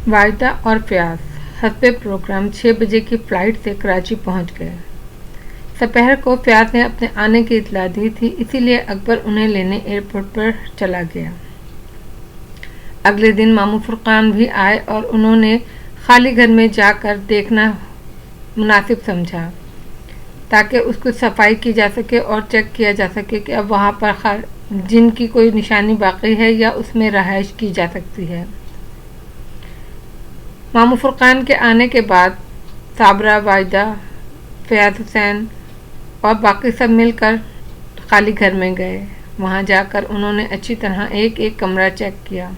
वाहिदा और फयाज हस्बे प्रोग्राम 6 बजे की फ़्लाइट से कराची पहुंच गए। दोपहर को फयाज ने अपने आने की इत्तला दी थी, इसीलिए अकबर उन्हें लेने एयरपोर्ट पर चला गया। अगले दिन मामू फुरकान भी आए और उन्होंने खाली घर में जाकर देखना मुनासिब समझा ताकि उसकी सफाई की जा सके और चेक किया जा सके कि अब वहाँ पर जिन की कोई निशानी बाकी है या उसमें रहाइश की जा सकती है। मामू फुरकान के आने के बाद साबरा, वाहिदा, फयाज हुसैन और बाकी सब मिलकर खाली घर में गए। वहाँ जाकर उन्होंने अच्छी तरह एक एक कमरा चेक किया।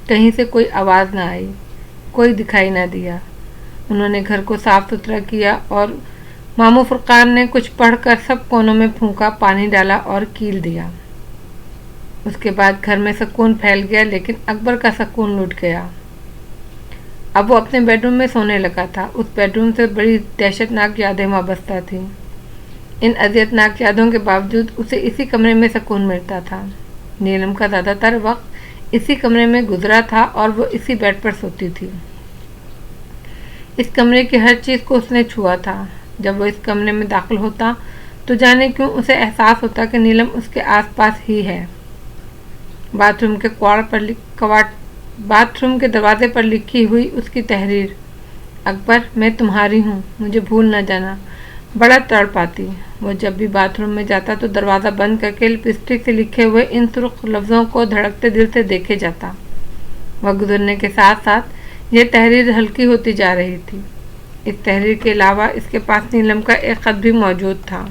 कहीं से कोई आवाज़ ना आई, कोई दिखाई ना दिया। उन्होंने घर को साफ सुथरा किया और मामू फुरकान ने कुछ पढ़कर सब कोनों में फूंका, पानी डाला और कील दिया। उसके बाद घर में सुकून फैल गया, लेकिन अकबर का सुकून लुट गया। अब वो अपने बेडरूम में सोने लगा था। उस बेडरूम से बड़ी दहशतनाक यादें वाबस्ता थीं। इन अजियतनाक यादों के बावजूद उसे इसी कमरे में सुकून मिलता था। नीलम का ज़्यादातर वक्त इसी कमरे में गुजरा था और वो इसी बेड पर सोती थी। इस कमरे की हर चीज़ को उसने छुआ था। जब वो इस कमरे में दाखिल होता तो जाने क्यों उसे एहसास होता कि नीलम उसके आसपास ही है। बाथरूम के दरवाजे पर लिखी हुई उसकी तहरीर, अकबर मैं तुम्हारी हूँ, मुझे भूल न जाना, बड़ा तड़पाती। वो जब भी बाथरूम में जाता तो दरवाज़ा बंद करके लिपस्टिक से लिखे हुए इन सुर्ख लफ्ज़ों को धड़कते दिल से देखे जाता। वह गुजरने के साथ साथ यह तहरीर हल्की होती जा रही थी। इस तहरीर के अलावा इसके पास नीलम का एक ख़त भी मौजूद था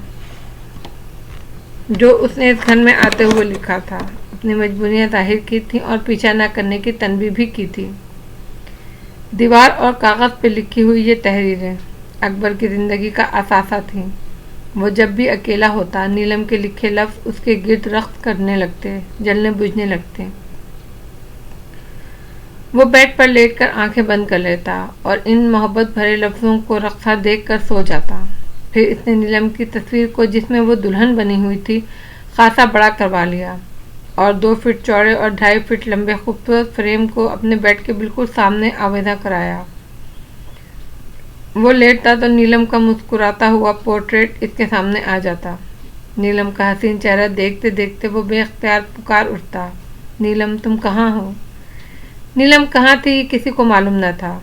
जो उसने इस घर में आते हुए लिखा था। अपनी मजबूरियां जाहिर की थी और पीछा न करने की तनबीह भी की थी। दीवार और कागज़ पर लिखी हुई ये तहरीरें अकबर की ज़िंदगी का असासा थी। वो जब भी अकेला होता नीलम के लिखे लफ्ज़ उसके गिर्द रक्त करने लगते, जलने बुझने लगते। वो बेड पर लेटकर आंखें बंद कर लेता और इन मोहब्बत भरे लफ्ज़ों को रक्षा देखकर सो जाता। फिर इसने नीलम की तस्वीर को, जिसमें वो दुल्हन बनी हुई थी, खासा बड़ा करवा लिया और 2 फीट चौड़े और 2.5 फीट लंबे खूबसूरत फ्रेम को अपने बेड के बिल्कुल सामने आवेदा कराया। वो लेटता तो नीलम का मुस्कुराता हुआ पोर्ट्रेट इसके सामने आ जाता। नीलम का हसीन चेहरा देखते देखते वो बेख्तियार पुकार उठता, नीलम तुम कहाँ हो? नीलम कहाँ थी किसी को मालूम न था।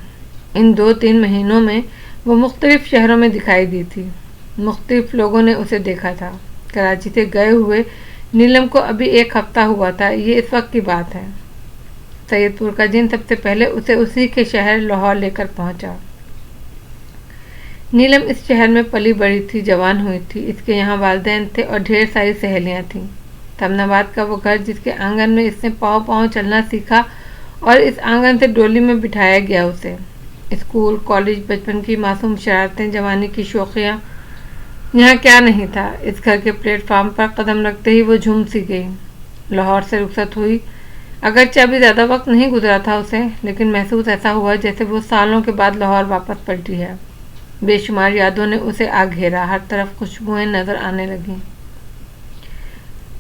इन 2-3 महीनों में वो मुख्तलिफ शहरों में दिखाई दी थी। मुख्तलिफ लोगों ने उसे देखा था। कराची से गए हुए नीलम को अभी 1 हफ्ता हुआ था। ये इस वक्त की बात है। सैयदपुर का जिन सबसे पहले उसे उसी के शहर लाहौर लेकर पहुंचा। नीलम इस शहर में पली बड़ी थी, जवान हुई थी। इसके यहाँ वालिदैन थे और ढेर सारी सहेलियाँ थीं। तमनाबाद का वो घर जिसके आंगन में इसने पाँव पाँव चलना सीखा और इस आंगन से डोली में बिठाया गया उसे। स्कूल, कॉलेज, बचपन की मासूम शरारतें, जवानी की शौकियाँ, यहाँ क्या नहीं था। इस घर के प्लेटफार्म पर कदम रखते ही वो झूम सी गई। लाहौर से रुखसत हुई, अगरचे अभी ज़्यादा वक्त नहीं गुजरा था उसे, लेकिन महसूस ऐसा हुआ जैसे वो सालों के बाद लाहौर वापस पलटी है। बेशुमार यादों ने उसे आ घेरा, हर तरफ खुशबुएं नजर आने लगीं।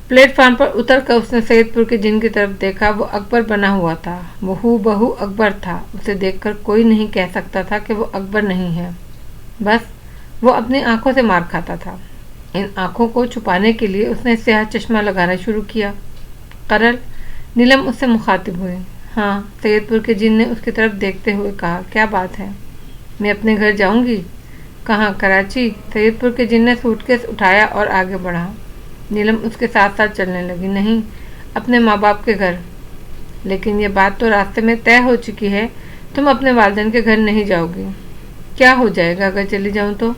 प्लेटफार्म पर उतर कर उसने सैयदपुर के जिन की तरफ देखा। वो अकबर बना हुआ था, वो हूबहू अकबर था। उसे देखकर कोई नहीं कह सकता था कि वो अकबर नहीं है, बस वो अपनी आंखों से मार खाता था। इन आंखों को छुपाने के लिए उसने स्याह चश्मा लगाना शुरू किया। करल, नीलम उससे मुखातिब हुई। हाँ, सैयदपुर के जिन ने उसकी तरफ देखते हुए कहा, क्या बात है? मैं अपने घर जाऊंगी। कहाँ? कराची। सैयदपुर के जिन ने सूटकेस उठाया और आगे बढ़ा। नीलम उसके साथ साथ चलने लगी। नहीं, अपने माँ बाप के घर। लेकिन ये बात तो रास्ते में तय हो चुकी है, तुम अपने वालिदैन के घर नहीं जाओगी। क्या हो जाएगा अगर चली जाऊं तो?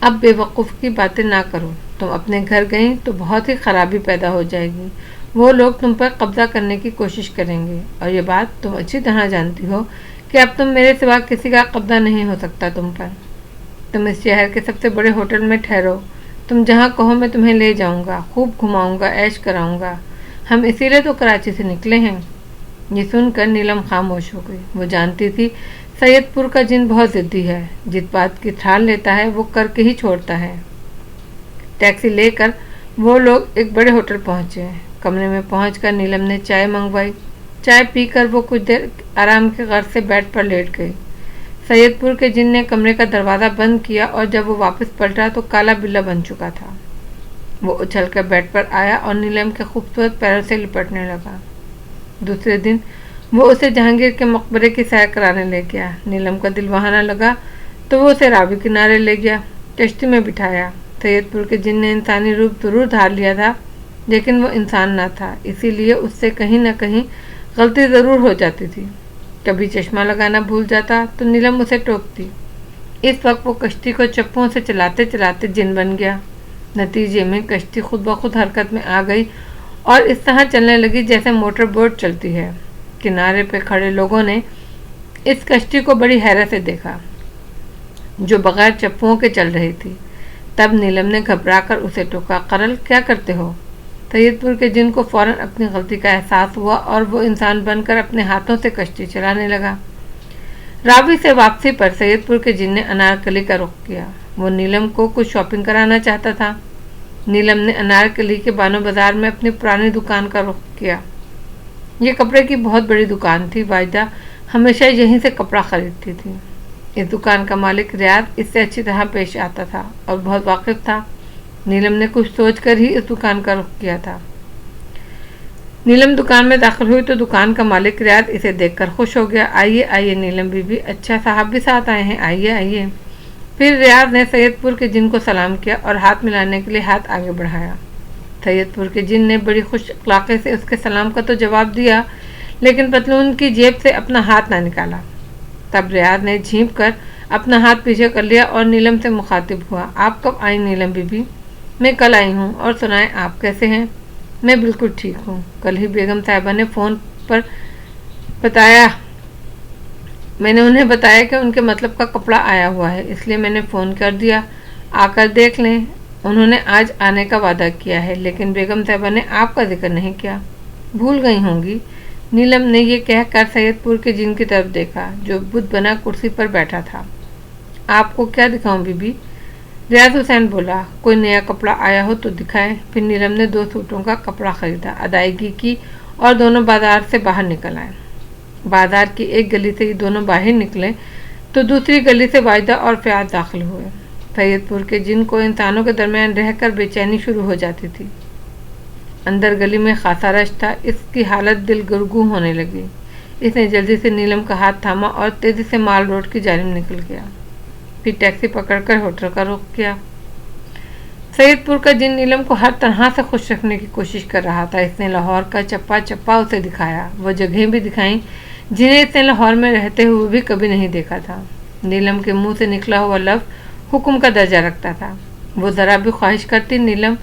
अब बेवकूफ़ की बातें ना करो। तुम अपने घर गई तो बहुत ही खराबी पैदा हो जाएगी। वो लोग तुम पर कब्जा करने की कोशिश करेंगे और ये बात तुम अच्छी तरह जानती हो कि अब तुम मेरे सिवा किसी का कब्जा नहीं हो सकता तुम पर। तुम इस शहर के सबसे बड़े होटल में ठहरो। तुम जहाँ कहो मैं तुम्हें ले जाऊँगा, खूब घुमाऊँगा, ऐश कराऊँगा। हम इसीलिए तो कराची से निकले हैं। ये सुनकर नीलम खामोश हो गई। वो जानती थी सैयदपुर का जिन बहुत ज़िद्दी है। जिस बात की ठान लेता है वो करके ही छोड़ता है। टैक्सी लेकर वो लोग एक बड़े होटल पहुँचे। कमरे में पहुँचकर नीलम ने चाय मंगवाई। चाय पीकर वो कुछ देर आराम के गर्ज से बेड पर लेट गई। सैयदपुर के जिन ने कमरे का दरवाज़ा बंद किया और जब वो वापस पलटा तो काला बिल्ला बन चुका था। वो उछलकर बेड पर आया और नीलम के खूबसूरत पैरों से लिपटने लगा। दूसरे दिन वो उसे जहांगीर के मकबरे की सैर कराने ले गया। नीलम का दिल वहाँ न लगा तो वो उसे रावी किनारे ले गया, कश्ती में बिठाया। सैयदपुर के जिन ने इंसानी रूप जरूर धार लिया था, लेकिन वो इंसान न था, इसीलिए उससे कहीं न कहीं गलती ज़रूर हो जाती थी। कभी चश्मा लगाना भूल जाता तो नीलम उसे टोकती। इस वक्त वो कश्ती को चप्पों से चलाते चलाते जिन बन गया। नतीजे में कश्ती खुद ब खुद हरकत में आ गई और इस तरह चलने लगी जैसे मोटर बोट चलती है। किनारे पे खड़े लोगों ने इस कश्ती को बड़ी हैरत से देखा, जो बगैर चप्पुओं के चल रही थी। तब नीलम ने घबराकर उसे टोका, करल क्या करते हो? सैयदपुर के जिन को फौरन अपनी गलती का एहसास हुआ और वो इंसान बनकर अपने हाथों से कश्ती चलाने लगा। रावी से वापसी पर सैयदपुर के जिन ने अनारकली का रुख किया। वो नीलम को कुछ शॉपिंग कराना चाहता था। नीलम ने अनारकली के बानो बाजार में अपनी पुरानी दुकान का रुख किया। ये कपड़े की बहुत बड़ी दुकान थी। वाहिदा हमेशा यहीं से कपड़ा खरीदती थी। इस दुकान का मालिक रियाज इससे अच्छी तरह पेश आता था और बहुत वाकिफ था। नीलम ने कुछ सोचकर ही इस दुकान का रुख किया था। नीलम दुकान में दाखिल हुई तो दुकान का मालिक रियाज इसे देखकर खुश हो गया। आइए आइए नीलम बीबी, अच्छा साहब भी साथ आए हैं, आइए आइए। फिर रियाज ने सैयदपुर के जिन को सलाम किया और हाथ मिलाने के लिए हाथ आगे बढ़ाया। सैयदपुर के जिन ने बड़ी खुश अखलाक़ी से उसके सलाम का तो जवाब दिया, लेकिन पतलून की जेब से अपना हाथ ना निकाला। तब रियाज ने झींप कर अपना हाथ पीछे कर लिया और नीलम से मुखातिब हुआ। आप कब आई नीलम बीबी? मैं कल आई हूँ। और सुनाएं, आप कैसे हैं? मैं बिल्कुल ठीक हूँ। कल ही बेगम साहिबा ने फ़ोन पर बताया, मैंने उन्हें बताया कि उनके मतलब का कपड़ा आया हुआ है, इसलिए मैंने फ़ोन कर दिया, आकर देख लें। उन्होंने आज आने का वादा किया है, लेकिन बेगम साहिबा ने आपका जिक्र नहीं किया। भूल गई होंगी। नीलम ने ये कहकर सैयदपुर के जिन की तरफ देखा, जो बुत बना कुर्सी पर बैठा था। आपको क्या दिखाऊं बीबी? रियाज हुसैन बोला, कोई नया कपड़ा आया हो तो दिखाएं। फिर नीलम ने 2 सूटों का कपड़ा खरीदा, अदायगी की और दोनों बाजार से बाहर निकल आए। बाजार की एक गली से ये दोनों बाहर निकले तो दूसरी गली से वाहिदा और फयाज दाखिल हुए। सैयदपुर के जिन को इंसानों के दरमियान रहकर बेचैनी शुरू हो जाती थी। अंदर गली में खासा रश था। इसकी हालत दिल गुरगू होने लगी। इसने जल्दी से नीलम का हाथ थामा और तेजी से माल रोड की जानिब निकल गया। फिर टैक्सी पकड़कर होटल का रुख किया। सैयदपुर का जिन नीलम को हर तरह से खुश रखने की कोशिश कर रहा था। इसने लाहौर का चप्पा चप्पा उसे दिखाया, वो जगहें भी दिखाई जिन्हें इसने लाहौर में रहते हुए भी कभी नहीं देखा था। नीलम के मुंह से निकला हुआ लफ्ज़ हुक्म का दर्जा रखता था। वो ज़रा भी ख्वाहिश करती नीलम,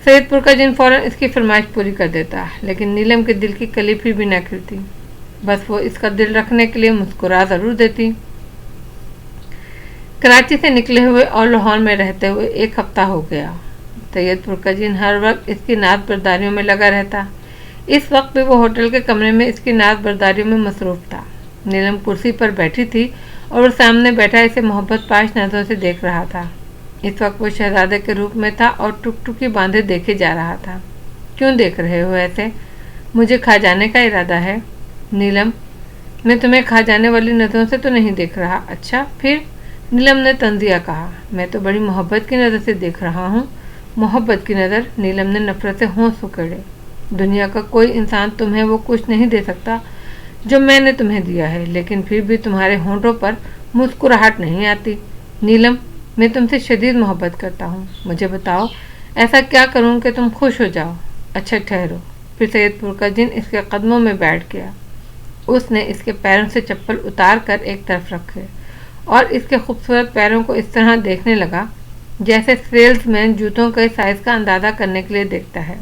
सैयदपुर का जिन फौरन इसकी फरमाइश पूरी कर देता, लेकिन नीलम के दिल की कली फिर भी न खिलती। बस वो इसका दिल रखने के लिए मुस्कुरा ज़रूर देती। कराची से निकले हुए और लाहौर में रहते हुए 1 हफ्ता हो गया। सैयदपुर का जिन हर वक्त इसकी नात बरदारियों में लगा रहता। इस वक्त भी वो होटल के कमरे में इसकी नात बरदारियों में मसरूफ़ था। नीलम कुर्सी पर बैठी थी और वो सामने बैठा इसे मोहब्बत पाश नज़रों से देख रहा था। इस वक्त वो शहजादे के रूप में था और टुकटुकी बांधे देखे जा रहा था। क्यों देख रहे हो ऐसे? मुझे खा जाने का इरादा है? नीलम, मैं तुम्हें खा जाने वाली नज़रों से तो नहीं देख रहा। अच्छा फिर? नीलम ने तंजिया कहा, मैं तो बड़ी मोहब्बत की नज़र से देख रहा हूँ। मोहब्बत की नज़र? नीलम ने नफरत से होंठ उकेड़े। दुनिया का कोई इंसान तुम्हें वो कुछ नहीं दे सकता जो मैंने तुम्हें दिया है, लेकिन फिर भी तुम्हारे होंठों पर मुस्कुराहट नहीं आती। नीलम, मैं तुमसे शदीद मोहब्बत करता हूँ। मुझे बताओ, ऐसा क्या करूँ कि तुम खुश हो जाओ? अच्छा ठहरो। फिर सैयदपुर का जिन इसके कदमों में बैठ गया। उसने इसके पैरों से चप्पल उतार कर एक तरफ रखे और इसके खूबसूरत पैरों को इस तरह देखने लगा जैसे सेल्समैन जूतों के साइज़ का अंदाज़ा करने के लिए देखता है।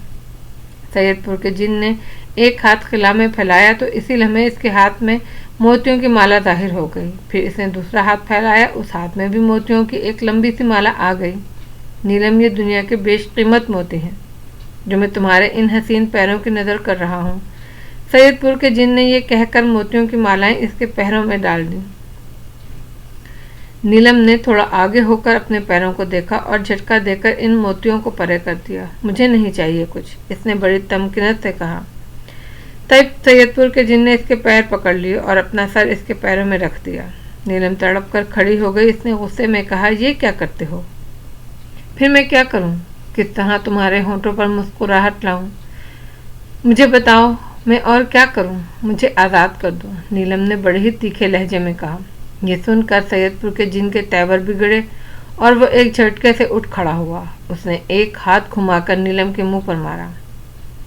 सैयदपुर के जिन ने एक हाथ खिला में फैलाया तो इसी लम्हे इसके हाथ में मोतियों की माला जाहिर हो गई। फिर इसने दूसरा हाथ फैलाया, उस हाथ में भी मोतियों की एक लंबी सी माला आ गई। नीलम, ये दुनिया के बेशकीमत मोती हैं जो मैं तुम्हारे इन हसीन पैरों की नज़र कर रहा हूँ। सैयदपुर के जिन ने यह कहकर मोतियों की मालाएं इसके पैरों में डाल दी। नीलम ने थोड़ा आगे होकर अपने पैरों को देखा और झटका देकर इन मोतियों को परे कर दिया। मुझे नहीं चाहिए कुछ, इसने बड़ी तमकीनत से कहा। तब सैयदपुर के जिन ने इसके पैर पकड़ लिए और अपना सर इसके पैरों में रख दिया। नीलम तड़प कर खड़ी हो गई। इसने गुस्से में कहा, ये क्या करते हो? फिर मैं क्या करूं? किस तरह तुम्हारे होंठों पर मुस्कुराहट लाऊं? मुझे बताओ, मैं और क्या करूं? मुझे आज़ाद कर दो, नीलम ने बड़े ही तीखे लहजे में कहा। ये सुनकर सैयदपुर के जिन के तेवर बिगड़े और वो एक झटके से उठ खड़ा हुआ। उसने एक हाथ घुमाकर नीलम के मुंह पर मारा।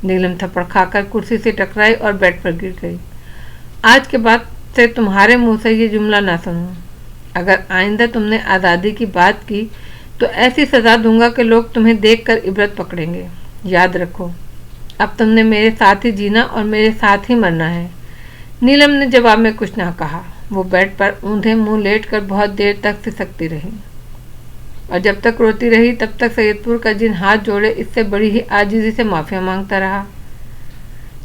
नीलम थप्पड़ खाकर कुर्सी से टकराई और बेड पर गिर गई। आज के बाद से तुम्हारे मुंह से ये जुमला ना सुनूं। अगर आइंदा तुमने आज़ादी की बात की तो ऐसी सज़ा दूंगा कि लोग तुम्हें देखकर इबरत पकड़ेंगे। याद रखो, अब तुमने मेरे साथ ही जीना और मेरे साथ ही मरना है। नीलम ने जवाब में कुछ ना कहा। वो बेड पर ऊंधे मुंह लेटकर बहुत देर तक सिसकती रही और जब तक रोती रही तब तक सैयदपुर का जिन हाथ जोड़े इससे बड़ी ही आजिज़ी से माफ़िया मांगता रहा।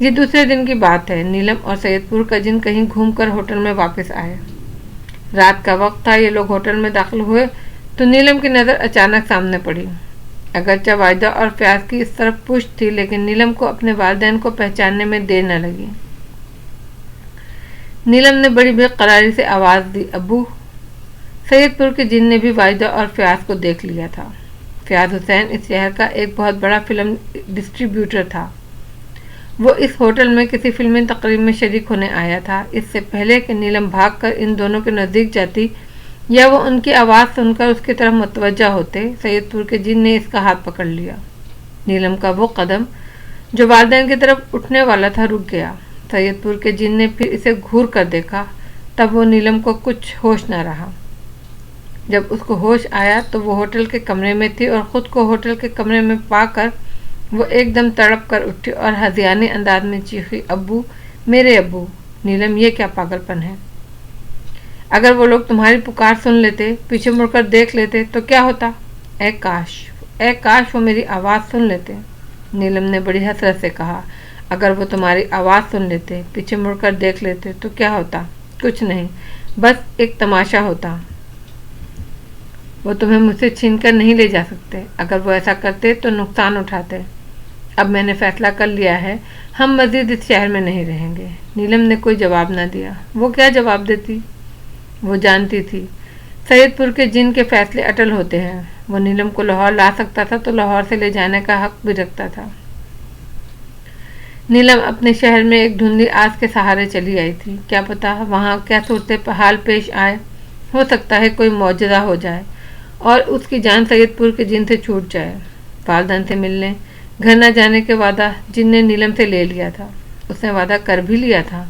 ये दूसरे दिन की बात है। नीलम और सैयदपुर का जिन कहीं घूमकर होटल में वापस आए। रात का वक्त था। ये लोग होटल में दाखिल हुए तो नीलम की नज़र अचानक सामने पड़ी। अगरचे वाहिदा और फयाज की इस तरफ पुश्त थी, लेकिन नीलम को अपने वालिदैन को पहचानने में देर न लगी। नीलम ने बड़ी बेकरारी से आवाज़ दी, अब्बू। सैयदपुर के जिन ने भी वाहिदा और फयाज को देख लिया था। फयाज हुसैन इस शहर का एक बहुत बड़ा फिल्म डिस्ट्रीब्यूटर था। वो इस होटल में किसी फिल्मी तकरीब में शरीक होने आया था। इससे पहले कि नीलम भागकर इन दोनों के नज़दीक जाती या वो उनकी आवाज़ सुनकर उसकी तरफ मुतवज्जा होते, सैयदपुर के जिन ने इसका हाथ पकड़ लिया। नीलम का वो कदम जो वालिदैन की तरफ उठने वाला था रुक गया। सैयदपुर के जिन ने फिर इसे घूर कर देखा। तब वो नीलम को कुछ होश न रहा। जब उसको होश आया तो वो होटल के कमरे में थी और ख़ुद को होटल के कमरे में पाकर वो एकदम तड़प कर उठी और हज़ियाने अंदाज में चीखी, अब्बू, मेरे अब्बू। नीलम, ये क्या पागलपन है? अगर वो लोग तुम्हारी पुकार सुन लेते, पीछे मुड़कर देख लेते तो क्या होता? ए काश वो मेरी आवाज़ सुन लेते। नीलम ने बड़ी हसरत से कहा, अगर वो तुम्हारी आवाज़ सुन लेते, पीछे मुड़कर देख लेते तो क्या होता? कुछ नहीं, बस एक तमाशा होता। वो तुम्हें मुझसे छीन कर नहीं ले जा सकते। अगर वो ऐसा करते तो नुकसान उठाते। अब मैंने फैसला कर लिया है, हम मज़ीद इस शहर में नहीं रहेंगे। नीलम ने कोई जवाब न दिया। वो क्या जवाब देती? वो जानती थी सैयदपुर के जिन के फैसले अटल होते हैं। वो नीलम को लाहौर ला सकता था तो लाहौर से ले जाने का हक भी रखता था। नीलम अपने शहर में एक धुंधली आस के सहारे चली आई थी। क्या पता वहाँ क्या सूरत हाल पेश आए। हो सकता है कोई मौजज़ा हो जाए और उसकी जान सैयदपुर के जिन से छूट जाए। वालिदैन से मिलने, घर न जाने के वादा जिन ने नीलम से ले लिया था। उसने वादा कर भी लिया था,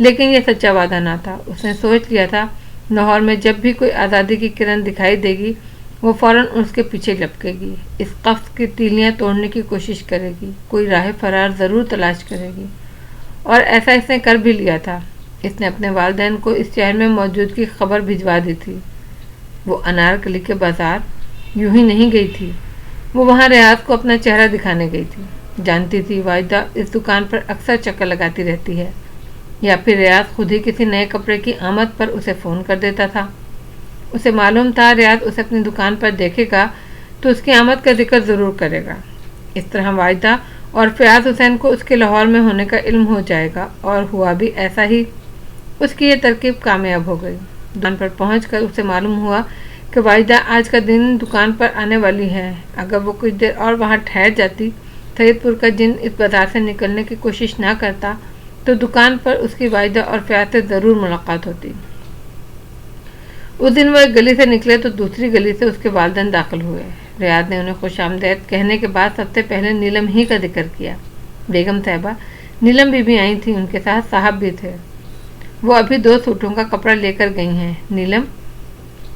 लेकिन यह सच्चा वादा ना था। उसने सोच लिया था लाहौर में जब भी कोई आज़ादी की किरण दिखाई देगी वो फ़ौरन उसके पीछे लपकेगी, इस कफ्स की तीलियां तोड़ने की कोशिश करेगी, कोई राह फरार ज़रूर तलाश करेगी। और ऐसा इसने कर भी लिया था। इसने अपने वालिदैन को इस शहर में मौजूदगी खबर भिजवा दी थी। वो अनारकली के बाज़ार यूं ही नहीं गई थी। वो वहाँ रियाज को अपना चेहरा दिखाने गई थी। जानती थी वाहिदा इस दुकान पर अक्सर चक्कर लगाती रहती है, या फिर रियाज खुद ही किसी नए कपड़े की आमद पर उसे फ़ोन कर देता था। उसे मालूम था रियाज उसे अपनी दुकान पर देखेगा तो उसकी आमद का जिक्र ज़रूर करेगा। इस तरह वाहिदा और फयाज हुसैन को उसके लाहौर में होने का इल्म हो जाएगा, और हुआ भी ऐसा ही। उसकी ये तरकीब कामयाब हो गई। दुकान पर पहुंचकर उसे मालूम हुआ कि वाहिदा आज का दिन दुकान पर आने वाली है। अगर वो कुछ देर और वहाँ ठहर जाती, सैयदपुर का जिन इस बाजार से निकलने की कोशिश ना करता, तो दुकान पर उसकी वाहिदा और फयाज से ज़रूर मुलाकात होती। उस दिन वह एक गली से निकले तो दूसरी गली से उसके वालिदैन दाखिल हुए। रियाज ने उन्हें खुशामदीद कहने के बाद सबसे पहले नीलम ही का जिक्र किया। बेगम साहिबा नीलम बीबी आई थी, उनके साथ साहब भी थे। वो अभी 2 सूटों का कपड़ा लेकर गई हैं। नीलम,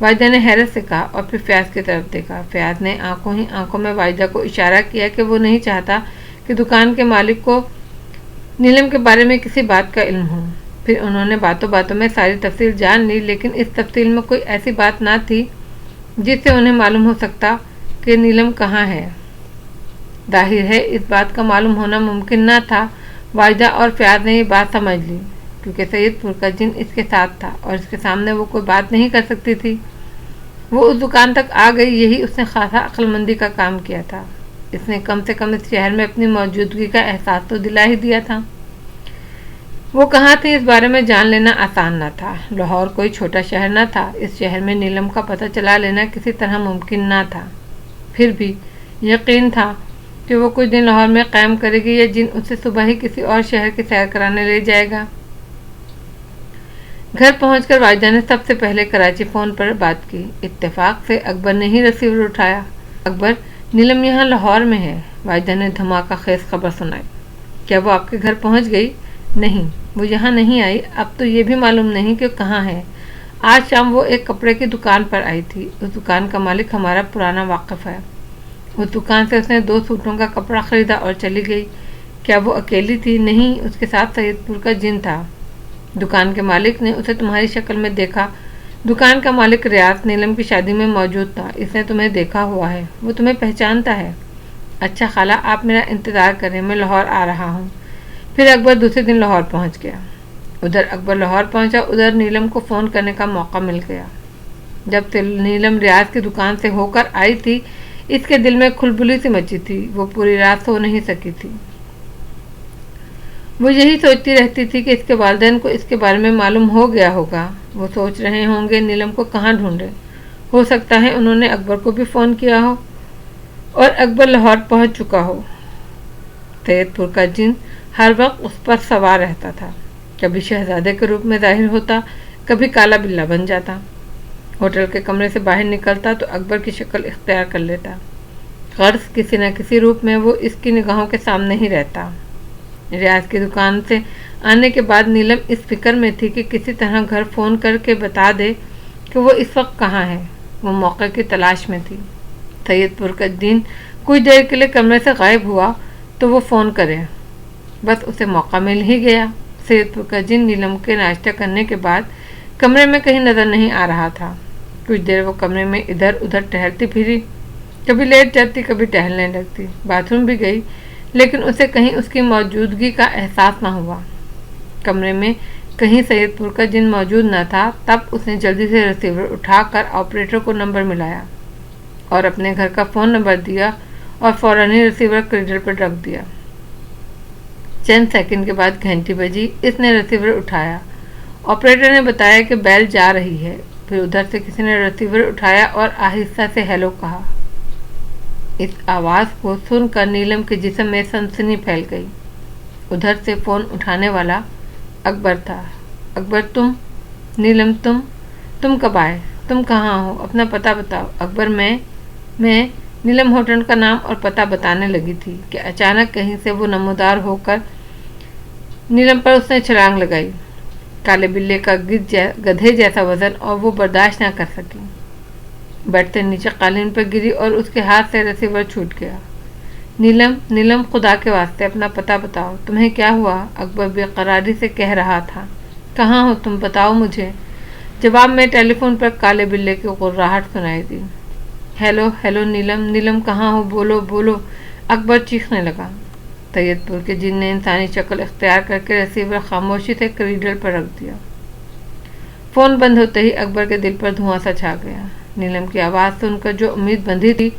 वाहिदा ने हैरत से कहा और फिर फयाज की तरफ देखा। फयाज ने आंखों ही आंखों में वाहिदा को इशारा किया कि वो नहीं चाहता कि दुकान के मालिक को नीलम के बारे में किसी बात का इल्म हो। फिर उन्होंने बातों बातों में सारी तफसील जान ली, लेकिन इस तफसील में कोई ऐसी बात ना थी जिससे उन्हें मालूम हो सकता कि नीलम कहाँ है। जाहिर है इस बात का मालूम होना मुमकिन ना था। वाहिदा और फयाज ने ये बात समझ ली, क्योंकि सैयदपुर का जिन इसके साथ था और इसके सामने वो कोई बात नहीं कर सकती थी। वो उस दुकान तक आ गई, यही उसने खासा अक्लमंदी का काम किया था। इसने कम से कम इस शहर में अपनी मौजूदगी का एहसास तो दिला ही दिया था। वो कहाँ थी इस बारे में जान लेना आसान न था। लाहौर कोई छोटा शहर न था। इस शहर में नीलम का पता चला लेना किसी तरह मुमकिन न था। फिर भी यकीन था कि वो कुछ दिन लाहौर में कायम करेगी या जिन उसे सुबह ही किसी और शहर की सैर कराने ले जाएगा। घर पहुंचकर वाहिदा ने सबसे पहले कराची फ़ोन पर बात की। इत्तेफाक से अकबर ने ही रिसीवर उठाया। अकबर, नीलम यहाँ लाहौर में है। वाहिदा ने धमाका खेज खबर सुनाई। क्या वो आपके घर पहुंच गई? नहीं, वो यहाँ नहीं आई। अब तो ये भी मालूम नहीं कि कहाँ है। आज शाम वो एक कपड़े की दुकान पर आई थी। उस दुकान का मालिक हमारा पुराना वाकिफ है। उस दुकान से उसने 2 सूटों का कपड़ा खरीदा और चली गई। क्या वो अकेली थी? नहीं, उसके साथ सैयदपुर का जिन था। दुकान के मालिक ने उसे तुम्हारी शक्ल में देखा। दुकान का मालिक रियाज नीलम की शादी में मौजूद था। इसने तुम्हें देखा हुआ है। वो तुम्हें पहचानता है। अच्छा खाला, आप मेरा इंतज़ार करें, मैं लाहौर आ रहा हूँ। फिर अकबर दूसरे दिन लाहौर पहुँच गया। उधर अकबर लाहौर पहुँचा, उधर नीलम को फ़ोन करने का मौका मिल गया। जब से नीलम रियाज की दुकान से होकर आई थी, इसके दिल में खुलबुली सी मची थी। वो पूरी रात सो नहीं सकी थी। वो यही सोचती रहती थी कि इसके वालिदैन को इसके बारे में मालूम हो गया होगा। वो सोच रहे होंगे नीलम को कहाँ ढूंढे। हो सकता है उन्होंने अकबर को भी फ़ोन किया हो और अकबर लाहौर पहुँच चुका हो। सैयदपुर का जिन हर वक्त उस पर सवार रहता था। कभी शहजादे के रूप में जाहिर होता, कभी काला बिल्ला बन जाता। होटल के कमरे से बाहर निकलता तो अकबर की शक्ल इख्तियार कर लेता। गर्ज किसी न किसी रूप में वो इसकी निगाहों के सामने ही रहता। रियाज की दुकान से आने के बाद नीलम इस फिक्र में थी कि किसी तरह घर फ़ोन करके बता दे कि वो इस वक्त कहाँ है। वो मौके की तलाश में थी। सैयदपुर का दिन कुछ देर के लिए कमरे से गायब हुआ तो वो फ़ोन करे। बस उसे मौका मिल ही गया। सैयदपुर का जिन नीलम के नाश्ता करने के बाद कमरे में कहीं नज़र नहीं आ रहा था। कुछ देर वो कमरे में इधर उधर टहलती फिरी। कभी लेट जाती, कभी टहलने लगती। बाथरूम भी गई, लेकिन उसे कहीं उसकी मौजूदगी का एहसास न हुआ। कमरे में कहीं सैयदपुर का जिन मौजूद न था। तब उसने जल्दी से रिसीवर उठाकर ऑपरेटर को नंबर मिलाया और अपने घर का फ़ोन नंबर दिया और फ़ौरन ही रिसीवर क्रीडर पर रख दिया। चंद सेकंड के बाद घंटी बजी। इसने रिसीवर उठाया। ऑपरेटर ने बताया कि बेल जा रही है। फिर उधर से किसी ने रिसीवर उठाया और आहिस्ता से हेलो कहा। इस आवाज़ को सुनकर नीलम के जिस्म में सनसनी फैल गई। उधर से फ़ोन उठाने वाला अकबर था। अकबर, तुम? नीलम, तुम कब आए? तुम कहाँ हो? अपना पता बताओ। अकबर, मैं नीलम होटल का नाम और पता बताने लगी थी कि अचानक कहीं से वो नमूदार होकर नीलम पर उसने छलांग लगाई। काले बिल्ले का गधे जैसा वजन और वो बर्दाश्त न कर सकी। बेड से नीचे कालीन पर गिरी और उसके हाथ से रिसीवर छूट गया। नीलम, खुदा के वास्ते अपना पता बताओ। तुम्हें क्या हुआ? अकबर बेकरारी से कह रहा था। कहाँ हो तुम? बताओ मुझे। जवाब में टेलीफोन पर काले बिल्ले की गुर्राहट सुनाई दी। हेलो नीलम कहाँ हो? बोलो। अकबर चीखने लगा। सैयदपुर के जिन ने इंसानी शक्ल इख्तियार करके रिसीवर खामोशी से करीडर पर रख दिया। फ़ोन बंद होते ही अकबर के दिल पर धुआं सा छा गया। नीलम की आवाज़ सुनकर जो उम्मीद बंधी थी,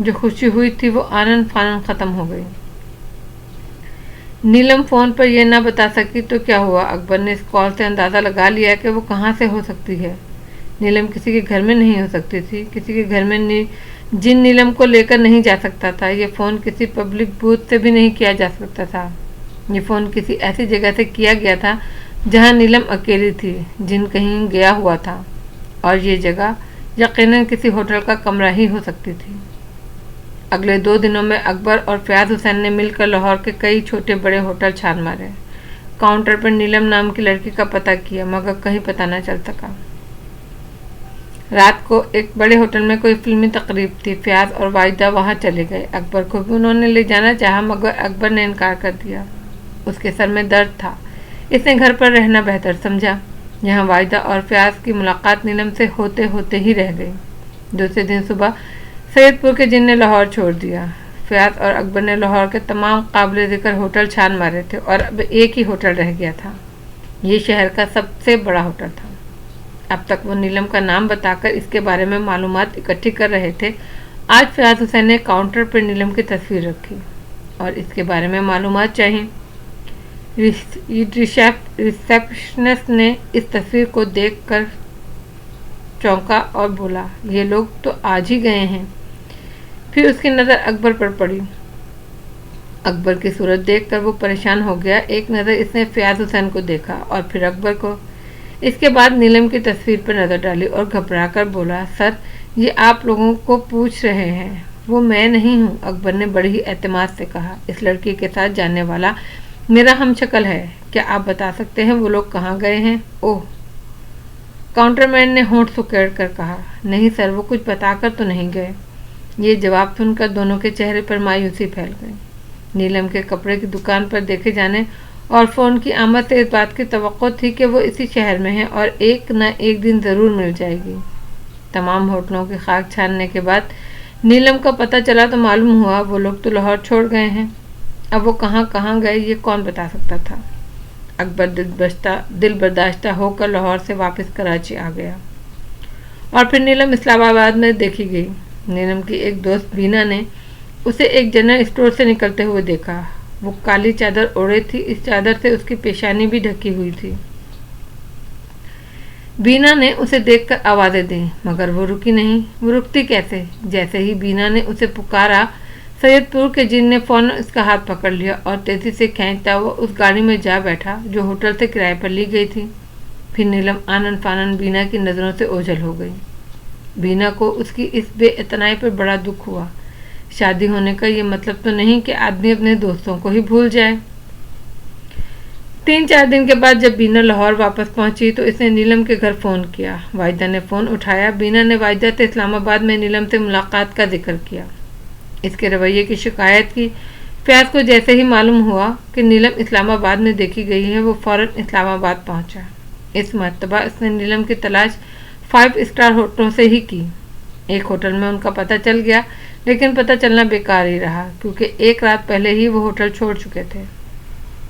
जो खुशी हुई थी, वो आनन फानन ख़त्म हो गई। नीलम फ़ोन पर यह ना बता सकी तो क्या हुआ? अकबर ने इस कॉल से अंदाज़ा लगा लिया कि वो कहाँ से हो सकती है। नीलम किसी के घर में नहीं हो सकती थी। किसी के घर में जिन नीलम को लेकर नहीं जा सकता था। ये फ़ोन किसी पब्लिक बूथ से भी नहीं किया जा सकता था। ये फ़ोन किसी ऐसी जगह से किया गया था जहाँ नीलम अकेली थी। जिन कहीं गया हुआ था और ये जगह यकीनन किसी होटल का कमरा ही हो सकती थी। अगले 2 दिनों में अकबर और फयाज हुसैन ने मिलकर लाहौर के कई छोटे बड़े होटल छान मारे। काउंटर पर नीलम नाम की लड़की का पता किया, मगर कहीं पता न चल सका। रात को एक बड़े होटल में कोई फिल्मी तकरीब थी। फयाज और वाहिदा वहाँ चले गए। अकबर को भी उन्होंने ले जाना चाहा, मगर अकबर ने इनकार कर दिया। उसके सर में दर्द था। इसने घर पर रहना बेहतर समझा। यहाँ वाहिदा और फयाज की मुलाकात नीलम से होते होते ही रह गई। दूसरे दिन सुबह सैयदपुर के जिन ने लाहौर छोड़ दिया। फयाज और अकबर ने लाहौर के तमाम काबिल ज़िक्र होटल छान मारे थे और अब एक ही होटल रह गया था। ये शहर का सबसे बड़ा होटल था। अब तक वो नीलम का नाम बताकर इसके बारे में मालूमात इकट्ठी कर रहे थे। आज फयाज हुसैन ने काउंटर पर नीलम की तस्वीर रखी और इसके बारे में मालूमात चाहिए। रिसेप्शनिस्ट ने इस तस्वीर को देखकर चौंका और बोला, ये लोग तो आज ही गए हैं। फिर उसकी नज़र अकबर पर पड़ी। अकबर की सूरत देखकर वो परेशान हो गया। एक नज़र इसने फयाज हुसैन को देखा और फिर अकबर को। इसके बाद नीलम की तस्वीर पर नज़र डाली और घबराकर बोला, सर ये आप लोगों को पूछ रहे हैं, वो मैं नहीं हूँ। अकबर ने बड़ी ही एतमाद से कहा, इस लड़की के साथ जाने वाला मेरा हमशक्ल है। क्या आप बता सकते हैं वो लोग कहाँ गए हैं? ओह, काउंटरमैन ने होंठ सुकेड़ कर कहा, नहीं सर, वो कुछ बताकर तो नहीं गए। ये जवाब सुनकर दोनों के चेहरे पर मायूसी फैल गई। नीलम के कपड़े की दुकान पर देखे जाने और फ़ोन की आमद से इस बात की तवक्को थी कि वो इसी शहर में है और एक न एक दिन ज़रूर मिल जाएगी। तमाम होटलों की खाक छानने के बाद नीलम का पता चला तो मालूम हुआ वो लोग तो लाहौर छोड़ गए हैं। अब वो कहाँ कहाँ गए ये कौन बता सकता था। अकबर दिल बर्दाश्ता होकर लाहौर से वापस कराची आ गया और फिर नीलम इस्लामाबाद में देखी गई। नीलम की एक दोस्त बीना ने उसे एक जनरल स्टोर से निकलते हुए देखा। वो काली चादर ओढ़े थी, इस चादर से उसकी पेशानी भी ढकी हुई थी। बीना ने उसे देखकर आवाज़ें दी, मगर वो रुकी नहीं। वो रुकती कैसे? जैसे ही बीना ने उसे पुकारा, सैयदपुर के जिन ने फौरन उसका हाथ पकड़ लिया और तेजी से खींचता हुआ उस गाड़ी में जा बैठा जो होटल से किराए पर ली गई थी। फिर नीलम आनन फानन बीना की नज़रों से ओझल हो गई। बीना को उसकी इस बेइतनाई पर बड़ा दुख हुआ। शादी होने का ये मतलब तो नहीं कि आदमी अपने दोस्तों को ही भूल जाए। 3-4 दिन के बाद जब बीना लाहौर वापस पहुंची तो इसने नीलम के घर फ़ोन किया। वाहिदा ने फ़ोन उठाया। बीना ने वाहिदा से इस्लामाबाद में नीलम से मुलाकात का जिक्र किया, इसके रवैये की शिकायत की। फयाज को जैसे ही मालूम हुआ कि नीलम इस्लामाबाद में देखी गई है, वो फ़ौरन इस्लामाबाद पहुंचा। इस मर्तबा इसने नीलम की तलाश 5 स्टार होटलों से ही की। एक होटल में उनका पता चल गया, लेकिन पता चलना बेकार ही रहा क्योंकि एक रात पहले ही वो होटल छोड़ चुके थे।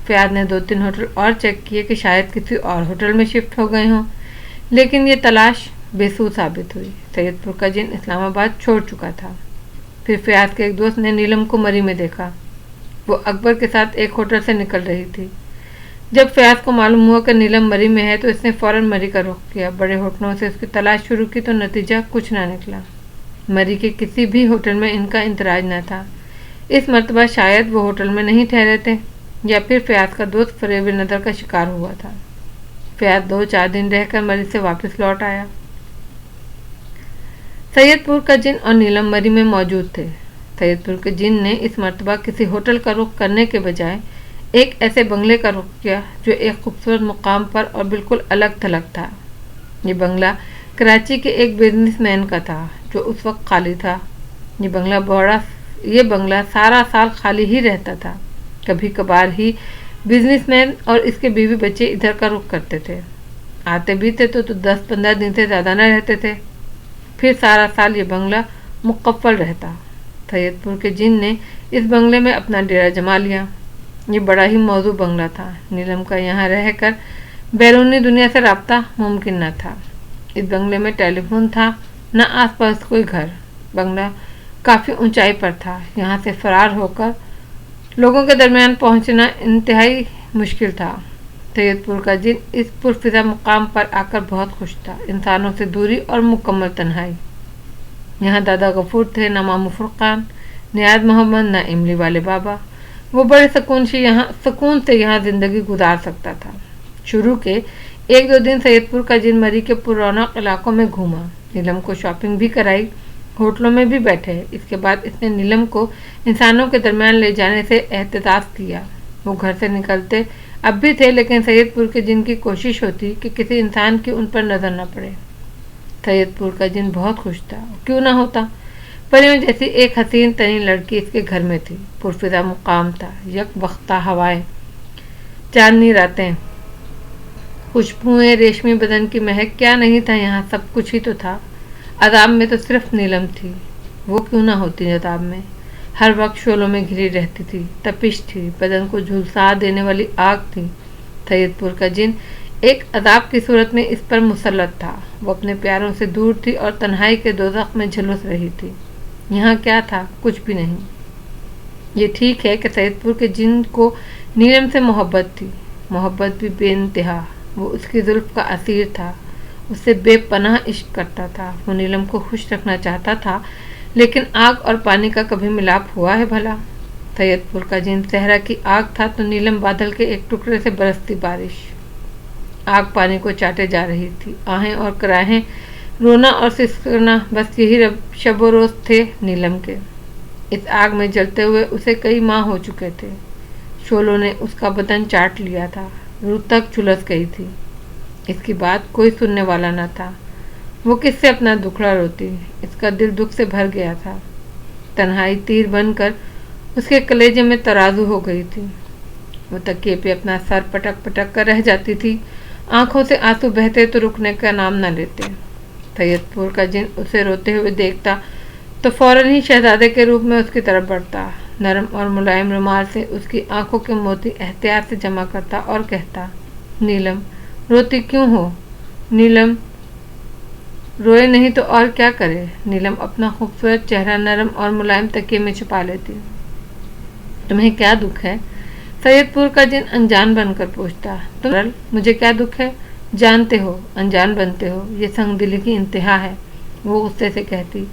फयाज ने 2-3 होटल और चेक किए कि शायद किसी और होटल में शिफ्ट हो गए हों, लेकिन ये तलाश बेसू साबित हुई। सैयदपुर का जिन इस्लामाबाद छोड़ चुका था। फिर फयाज के एक दोस्त ने नीलम को मरी में देखा। वो अकबर के साथ एक होटल से निकल रही थी। जब फयाज को मालूम हुआ कि नीलम मरी में है तो इसने फ़ौरन मरी का रुख किया। बड़े होटलों से उसकी तलाश शुरू की तो नतीजा कुछ ना निकला। मरी के किसी भी होटल में इनका इंतराज न था। इस मर्तबा शायद वो होटल में नहीं ठहरे थे या फिर फयाज का दोस्त फरेब नज़र का शिकार हुआ था। फयाज 2-4 दिन रहकर मरी से वापस लौट आया। सैयदपुर का जिन और नीलम मरी में मौजूद थे। सैयदपुर के जिन ने इस मर्तबा किसी होटल का रुख करने के बजाय एक ऐसे बंगले का रुख किया जो एक खूबसूरत मुकाम पर और बिल्कुल अलग थलग था। ये बंगला कराची के एक बिजनेसमैन का था जो उस वक्त खाली था। ये बंगला सारा साल खाली ही रहता था। कभी कभार ही बिजनेसमैन और इसके बीवी बच्चे इधर का रुख करते थे। आते भी थे तो 10-15 दिन से ज़्यादा न रहते थे। फिर सारा साल ये बंगला मुकफ्फल रहता। सैयदपुर के जिन ने इस बंगले में अपना डेरा जमा लिया। ये बड़ा ही मौजू बंगला था। नीलम का यहाँ रहकर बैरूनी दुनिया से राब्ता मुमकिन न था। इस बंगले में टेलीफोन था, न आसपास कोई घर। बंगला काफ़ी ऊंचाई पर था। यहाँ से फरार होकर लोगों के दरमियान पहुँचना इंतहाई मुश्किल था। सैयदपुर का जिन इस पुरफिजा मुकाम पर आकर बहुत खुश था। इंसानों से दूरी और मुकम्मल तन्हाई। यहाँ दादा गफूर थे, न मामू फुरकान, नियाज मोहम्मद, न इमली वाले बाबा। वो बड़े सुकून से यहाँ ज़िंदगी गुजार सकता था। शुरू के 1-2 दिन सैयदपुर का जिन मरी के पुराना इलाकों में घूमा। नीलम को शॉपिंग भी कराई, होटलों में भी बैठे। इसके बाद इसने नीलम को इंसानों के दरमियान ले जाने से एहतियात किया। वो घर से निकलते अब भी थे, लेकिन सैयदपुर के जिन की कोशिश होती कि किसी इंसान की उन पर नज़र न पड़े। सैयदपुर का जिन बहुत खुश था, क्यों ना होता। परियों जैसी एक हसीन तनी लड़की इसके घर में थी। पुरफिजा मुकाम था, यकवख्ता हवाएं, चांदनी रातें, खुशबुएं, रेशमी बदन की महक, क्या नहीं था यहाँ, सब कुछ ही तो था। अदाब में तो सिर्फ नीलम थी। वो क्यों ना होती अदाब में। हर वक्त शोलों में घिरी रहती थी, तपिश थी, बदन को झुलसा देने वाली आग थी। सैयदपुर का जिन एक अदाब की सूरत में इस पर मुसल्लत था। वो अपने प्यारों से दूर थी और तन्हाई के दोज़ख में झुलस रही थी। यहाँ क्या था? कुछ भी नहीं। ये ठीक है कि सैयदपुर के जिन को नीलम से मोहब्बत थी, मोहब्बत भी बेइंतहा। वो उसकी जुल्फ का असीर था, उससे बेपनाह इश्क करता था। वो नीलम को खुश रखना चाहता था, लेकिन आग और पानी का कभी मिलाप हुआ है भला? सैयदपुर का जिन सहरा की आग था तो नीलम बादल के एक टुकड़े से बरसती बारिश। आग पानी को चाटे जा रही थी। आहें और कराहें, रोना और सिसकना, बस यही शबो रोज थे नीलम के। इस आग में जलते हुए उसे कई माह हो चुके थे। शोलों ने उसका बदन चाट लिया था, रूह तक झुलस गई थी। इसकी बात कोई सुनने वाला न था। वो किससे अपना दुखड़ा रोती? इसका दिल दुख से भर गया था। तन्हाई तीर बनकर उसके कलेजे में तराजू हो गई थी। वो तकिए पे अपना सर पटक पटक कर रह जाती थी। आंखों से आंसू बहते तो रुकने का नाम न लेते। सैयदपुर का जिन उसे रोते हुए देखता तो फौरन ही शहजादे के रूप में उसकी तरफ बढ़ता, नरम और मुलायम रुमाल से उसकी आंखों के मोती एहतियात से जमा करता और कहता, नीलम, रोती क्यों हो? नीलम रोए नहीं तो और क्या करे? नीलम अपना खूबसूरत चेहरा नरम और मुलायम तकिए में छुपा लेती। तुम्हें क्या दुख है? सैयदपुर का जिन अनजान बनकर पूछता। तुम, मुझे क्या दुख है? जानते हो, अनजान बनते हो, ये संगदिली की इंतहा है। वो गुस्से से कहती,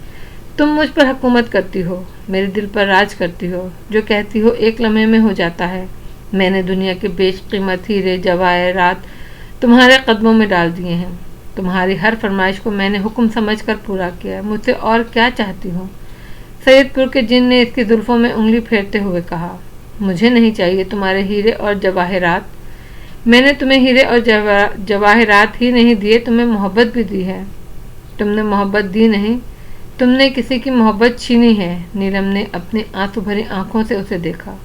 तुम मुझ पर हुकूमत करती हो, मेरे दिल पर राज करती हो। जो कहती हो एक लम्हे में हो जाता है। मैंने दुनिया के बेशकीमत हीरे जवाहरात तुम्हारे कदमों में डाल दिए हैं। तुम्हारी हर फरमाइश को मैंने हुक्म समझकर पूरा किया। मुझसे और क्या चाहती हो? सैयदपुर के जिन ने इसकी जुल्फों में उंगली फेरते हुए कहा, मुझे नहीं चाहिए तुम्हारे हीरे और जवाहरात। मैंने तुम्हें हीरे और जवाहरात ही नहीं दिए, तुम्हें मोहब्बत भी दी है। तुमने मोहब्बत दी नहीं, तुमने किसी की मोहब्बत छीनी है। नीलम ने अपनी आंसू भरी आंखों से उसे देखा।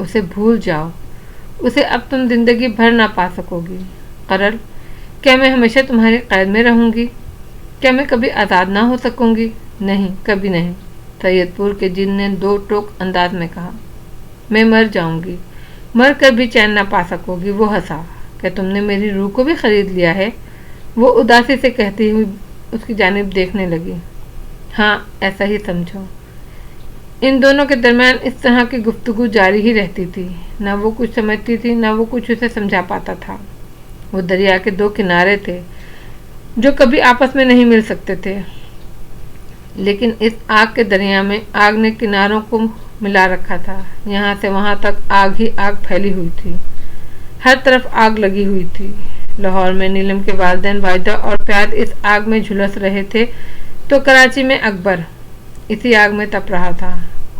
उसे भूल जाओ, उसे अब तुम जिंदगी भर ना पा सकोगी। करल, क्या मैं हमेशा तुम्हारी कैद में रहूंगी? क्या मैं कभी आज़ाद ना हो सकूंगी? नहीं, कभी नहीं। सैयदपुर के जिन ने दो टोक अंदाज में कहा, मैं मर जाऊंगी, मर कर भी चैन ना पा सकोगी। वो हंसा, क्या तुमने मेरी रूह को भी खरीद लिया है? वो उदासी से कहती हुई उसकी जानिब देखने लगी। हाँ, ऐसा ही समझो। इन दोनों के दरमियान इस तरह की गुफ्तगू जारी ही रहती थी। न वो कुछ समझती थी, न वो कुछ उसे समझा पाता था। वो दरिया के दो किनारे थे जो कभी आपस में नहीं मिल सकते थे, लेकिन इस आग के दरिया में आग ने किनारों को मिला रखा था। यहाँ से वहाँ तक आग ही आग फैली हुई थी, हर तरफ आग लगी हुई थी। लाहौर में नीलम के वालिदैन वाहिदा और प्यार इस आग में झुलस रहे थे, तो कराची में अकबर इसी आग में तप रहा था।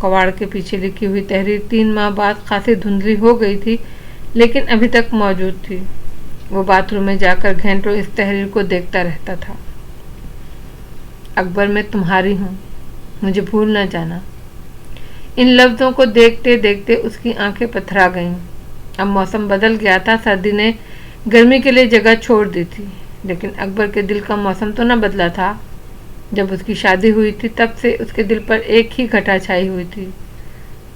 कबाड़ के पीछे लिखी हुई तहरीर 3 माह बाद खासी धुंधली हो गई थी, लेकिन अभी तक मौजूद थी। वो बाथरूम में जाकर घंटों इस तहरीर को देखता रहता था। अकबर, मैं तुम्हारी हूँ, मुझे भूल न जाना। इन लफ्ज़ों को देखते देखते उसकी आंखें पथरा गईं। अब मौसम बदल गया था, सर्दी ने गर्मी के लिए जगह छोड़ दी थी, लेकिन अकबर के दिल का मौसम तो न बदला था। जब उसकी शादी हुई थी तब से उसके दिल पर एक ही घटा छाई हुई थी,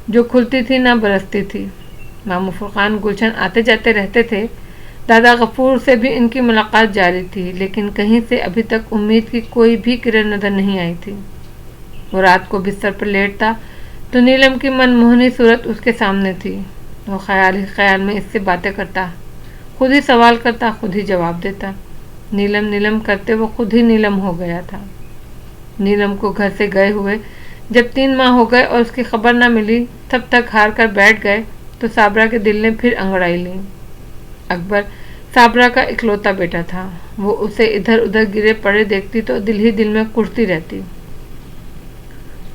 जो खुलती थी ना बरसती थी। मामू फुरकान गुलशन आते जाते रहते थे। दादा गफूर से भी इनकी मुलाकात जारी थी, लेकिन कहीं से अभी तक उम्मीद की कोई भी किरण नजर नहीं आई थी। वो रात को बिस्तर पर लेटता तो नीलम की मनमोहनी सूरत उसके सामने थी। वो ख्याल ही ख्याल में इससे बातें करता, खुद ही सवाल करता, खुद ही जवाब देता। नीलम नीलम करते वो खुद ही नीलम हो गया था। नीलम को घर से गए हुए जब 3 माह हो गए और उसकी खबर न मिली, तब तक हार कर बैठ गए तो साबरा के दिल ने फिर अंगड़ाई ली। अकबर साबरा का इकलौता बेटा था। वो उसे इधर उधर गिरे पड़े देखती तो दिल ही दिल में कुढ़ती रहती।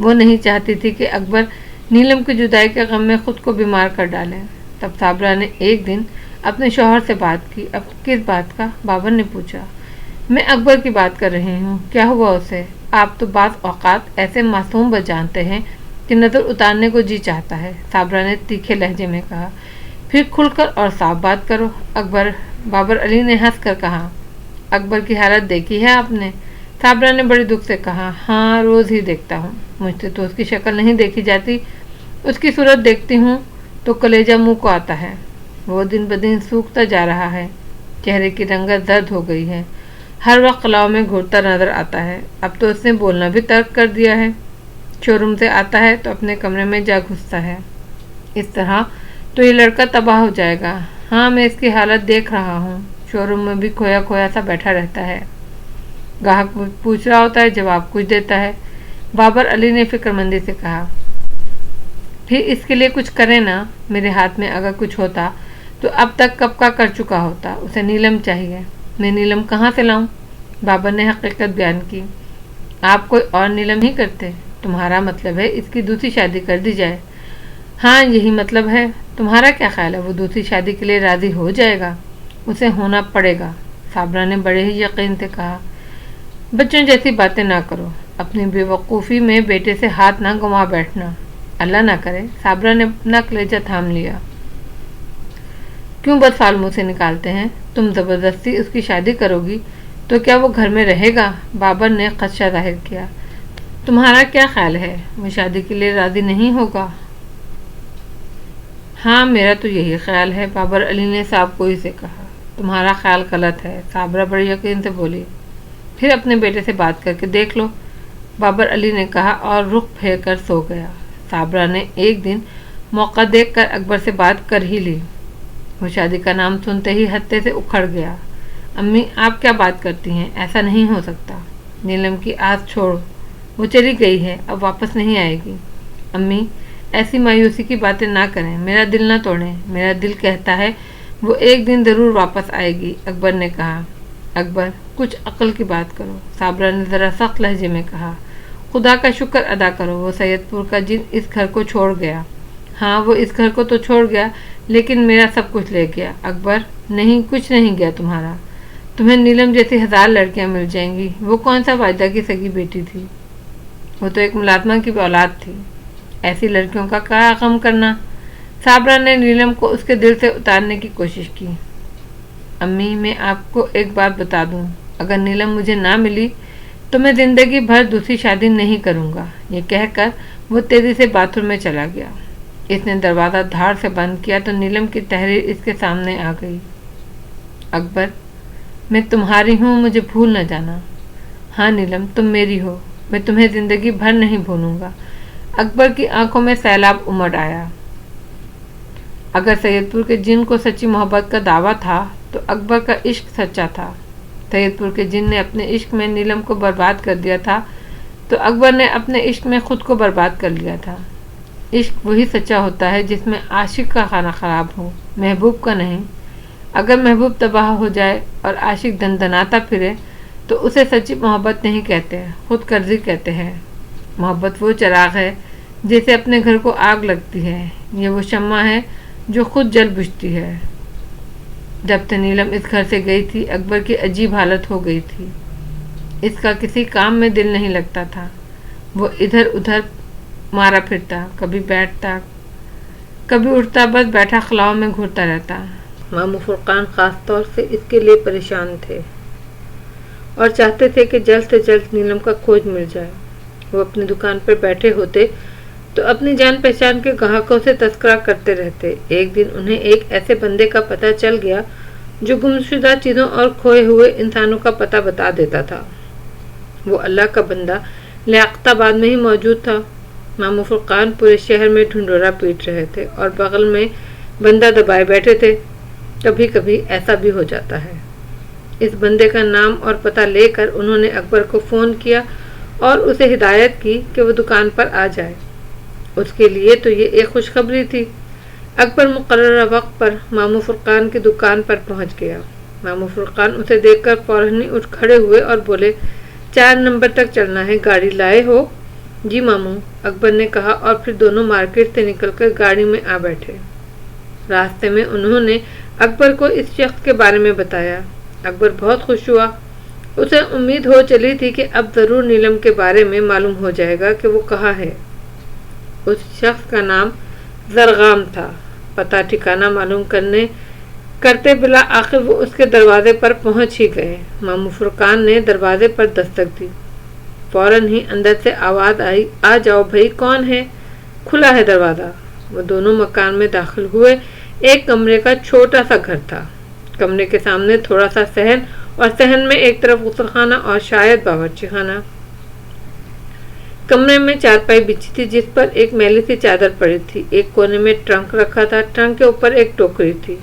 वो नहीं चाहती थी कि अकबर नीलम की जुदाई के गम में खुद को बीमार कर डाले। तब साबरा ने एक दिन अपने शौहर से बात की। अब किस बात का? बाबर ने पूछा। मैं अकबर की बात कर रही हूँ। क्या हुआ उसे? आप तो बात औकात ऐसे मासूम बच जानते हैं कि नज़र उतारने को जी चाहता है, साबरा ने तीखे लहजे में कहा। फिर खुलकर और साफ बात करो अकबर। बाबर अली ने हंस कर कहा। अकबर की हालत देखी है आपने? साबरा ने बड़े दुख से कहा। हाँ, रोज़ ही देखता हूँ। मुझसे तो उसकी शक्ल नहीं देखी जाती, उसकी सूरत देखती हूँ तो कलेजा मुँह को आता है। वो दिन ब दिन सूखता जा रहा है, चेहरे की रंगत जर्द हो गई है, हर वक्त कलाव में घूरता नजर आता है। अब तो उसने बोलना भी तर्क कर दिया है। शोरूम से आता है तो अपने कमरे में जा घुसता है। इस तरह تو یہ لڑکا تباہ ہو جائے گا۔ ہاں میں اس کی حالت دیکھ رہا ہوں، شو روم میں بھی کھویا کھویا سا بیٹھا رہتا ہے، گاہک پوچھ رہا ہوتا ہے، جواب کچھ دیتا ہے۔ بابر علی نے فکر مندی سے کہا، پھر اس کے لیے کچھ کریں نا، میرے ہاتھ میں اگر کچھ ہوتا تو اب تک کب کا کر چکا ہوتا، اسے نیلم چاہیے، میں نیلم کہاں سے لاؤں؟ بابر نے حقیقت بیان کی، آپ کوئی اور نیلم ہی کرتے، تمہارا مطلب ہے اس کی دوسری شادی کر دی جائے؟ ہاں یہی مطلب ہے، تمہارا کیا خیال ہے وہ دوسری شادی کے لیے راضی ہو جائے گا؟ اسے ہونا پڑے گا، صابرہ نے بڑے ہی یقین سے کہا۔ بچوں جیسی باتیں نہ کرو، اپنی بے وقوفی میں بیٹے سے ہاتھ نہ گنوا بیٹھنا، اللہ نہ کرے۔ صابرہ نے اپنا کلیجہ تھام لیا۔ کیوں بد فعل منہ سے نکالتے ہیں؟ تم زبردستی اس کی شادی کرو گی تو کیا وہ گھر میں رہے گا؟ بابر نے خدشہ ظاہر کیا۔ تمہارا کیا خیال ہے وہ شادی کے لیے راضی نہیں ہوگا؟ ہاں میرا تو یہی خیال ہے، بابر علی نے صاحب کوئی سے کہا۔ تمہارا خیال غلط ہے، صابرہ بڑے یقین سے بولی۔ پھر اپنے بیٹے سے بات کر کے دیکھ لو، بابر علی نے کہا اور رخ پھیر کر سو گیا۔ صابرہ نے ایک دن موقع دیکھ کر اکبر سے بات کر ہی لی۔ وہ شادی کا نام سنتے ہی ہتے سے اکھڑ گیا۔ امی آپ کیا بات کرتی ہیں، ایسا نہیں ہو سکتا، نیلم کی آس چھوڑ، وہ چلی گئی ہے، اب واپس نہیں آئے گی۔ امی ایسی مایوسی کی باتیں نہ کریں، میرا دل نہ توڑیں، میرا دل کہتا ہے وہ ایک دن ضرور واپس آئے گی، اکبر نے کہا۔ اکبر کچھ عقل کی بات کرو، صابرہ نے ذرا سخت لہجے میں کہا۔ خدا کا شکر ادا کرو وہ سید پور کا جن اس گھر کو چھوڑ گیا۔ ہاں وہ اس گھر کو تو چھوڑ گیا لیکن میرا سب کچھ لے گیا۔ اکبر نہیں، کچھ نہیں گیا تمہارا، تمہیں نیلم جیسی 1000 لڑکیاں مل جائیں گی، وہ کون سا واجدہ کی سگی بیٹی تھی، وہ تو ایک ملازمہ کی اولاد تھی، ایسی لڑکیوں کا کیا غم کرنا؟ صابرہ نے نیلم کو اس کے دل سے اتارنے کی کوشش کی۔ امی میں آپ کو ایک بات بتا دوں، اگر نیلم مجھے نہ ملی تو میں زندگی بھر دوسری شادی نہیں کروں گا۔ یہ کہہ کر وہ تیزی سے باتھ روم میں چلا گیا۔ اس نے دروازہ دھاڑ سے بند کیا تو نیلم کی تحریر اس کے سامنے آ گئی۔ اکبر میں تمہاری ہوں، مجھے بھول نہ جانا۔ ہاں نیلم تم میری ہو، میں تمہیں زندگی بھر نہیں بھولوں گا۔ اکبر کی آنکھوں میں سیلاب امڑ آیا۔ اگر سید پور کے جن کو سچی محبت کا دعویٰ تھا تو اکبر کا عشق سچا تھا۔ سید پور کے جن نے اپنے عشق میں نیلم کو برباد کر دیا تھا تو اکبر نے اپنے عشق میں خود کو برباد کر لیا تھا۔ عشق وہی سچا ہوتا ہے جس میں عاشق کا کھانا خراب ہو، محبوب کا نہیں۔ اگر محبوب تباہ ہو جائے اور عاشق دندناتا پھرے تو اسے سچی محبت نہیں کہتے، خود غرضی کہتے ہیں۔ محبت وہ چراغ ہے جیسے اپنے گھر کو آگ لگتی ہے، یہ وہ شمع ہے جو خود جل بجھتی ہے۔ جب سے نیلم اس گھر سے گئی تھی اکبر کی عجیب حالت ہو گئی تھی۔ اس کا کسی کام میں دل نہیں لگتا تھا، وہ ادھر ادھر مارا پھرتا، کبھی بیٹھتا کبھی اٹھتا، بس بیٹھا خلاؤں میں گھورتا رہتا۔ ماموں فرقان خاص طور سے اس کے لیے پریشان تھے اور چاہتے تھے کہ جلد سے جلد نیلم کا کھوج مل جائے۔ وہ اپنی دکان پر بیٹھے ہوتے تو اپنی جان پہچان کے گاہکوں سے تذکرہ کرتے رہتے۔ ایک دن انہیں ایک ایسے بندے کا پتہ چل گیا جو گمشدہ چیزوں اور کھوئے ہوئے انسانوں کا پتہ بتا دیتا تھا۔ وہ اللہ کا بندہ لیاقت آباد میں ہی موجود تھا۔ ماموں فرقان پورے شہر میں ڈھنڈورا پیٹ رہے تھے اور بغل میں بندہ دبائے بیٹھے تھے۔ کبھی کبھی ایسا بھی ہو جاتا ہے۔ اس بندے کا نام اور پتہ لے کر انہوں نے اکبر کو فون کیا اور اسے ہدایت کی کہ وہ دکان پر آ جائے۔ اس کے لیے تو یہ ایک خوشخبری تھی۔ اکبر مقررہ وقت پر ماموں فرقان کی دکان پر پہنچ گیا۔ ماموں فرقان اسے دیکھ کر فوراً ہی اٹھ کھڑے ہوئے اور بولے، 4 نمبر تک چلنا ہے، گاڑی لائے ہو؟ جی ماموں، اکبر نے کہا اور پھر دونوں مارکیٹ سے نکل کر گاڑی میں آ بیٹھے۔ راستے میں انہوں نے اکبر کو اس شخص کے بارے میں بتایا۔ اکبر بہت خوش ہوا، اسے امید ہو چلی تھی کہ اب ضرور نیلم کے بارے میں معلوم ہو جائے گا کہ وہ کہاں ہے۔ اس شخص کا نام زرغام تھا۔ پتہ ٹھکانہ معلوم کرتے بلا آخر وہ اس کے دروازے پر پہنچ ہی گئے۔ ماموں فرقان نے دروازے پر دستک دی، فوراً ہی اندر سے آواز آئی، آ جاؤ بھائی، کون ہے؟ کھلا ہے دروازہ۔ وہ دونوں مکان میں داخل ہوئے۔ ایک کمرے کا چھوٹا سا گھر تھا۔ کمرے کے سامنے تھوڑا سا صحن اور صحن میں ایک طرف غسل خانہ اور شاید باورچی خانہ۔ कमरे में चारपाई बिछी थी जिस पर एक मैली सी चादर पड़ी थी। एक कोने में ट्रंक रखा था, ट्रंक के ऊपर एक टोकरी थी।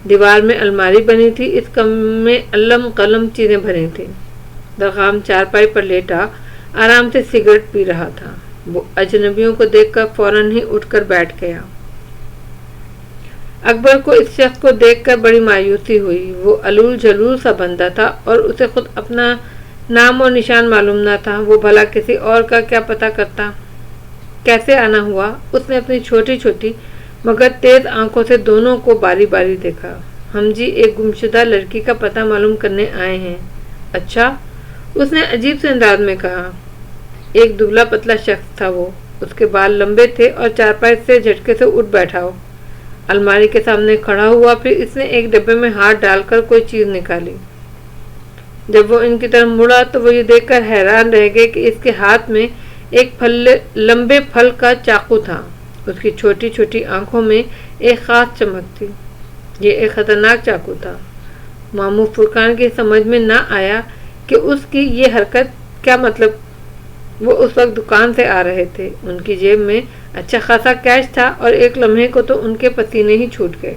दीवार में अलमारी बनी थी, इस कमरे में अलम कलम चीजें भरी थी। दरगाम चारपाई पर लेटा आराम से सिगरेट पी रहा था। वो अजनबियों को देखकर फौरन ही उठकर बैठ गया। अकबर को इस शख्स को देखकर बड़ी मायूसी हुई। वो अलूल जलूल सा बंदा था और उसे खुद अपना नाम और निशान मालूम न था। वो भला किसी और का क्या पता करता। कैसे आना हुआ? उसने अपनी छोटी छोटी मगर तेज आंखों से दोनों को बारी बारी देखा। हम जी एक गुमशुदा लड़की का पता मालूम करने आए हैं। अच्छा, उसने अजीब से अंदाज में कहा। एक दुबला पतला शख्स था वो। उसके बाल लंबे थे और चारपाई से झटके से उठ बैठा हो। अलमारी के सामने खड़ा हुआ, फिर इसने एक डब्बे में हाथ डालकर कोई चीज निकाली। जब वो इनकी तरफ मुड़ा तो वो ये देखकर हैरान रह गए कि इसके हाथ में एक लंबे फल का चाकू था। उसकी छोटी छोटी आंखों में एक खास चमक थी। ये एक खतरनाक चाकू था। मामू फुरकान की समझ में न आया कि उसकी ये हरकत क्या मतलब। वो उस वक्त दुकान से आ रहे थे। उनकी जेब में अच्छा खासा कैश था और एक लम्हे को तो उनके पसीने ही छूट गए।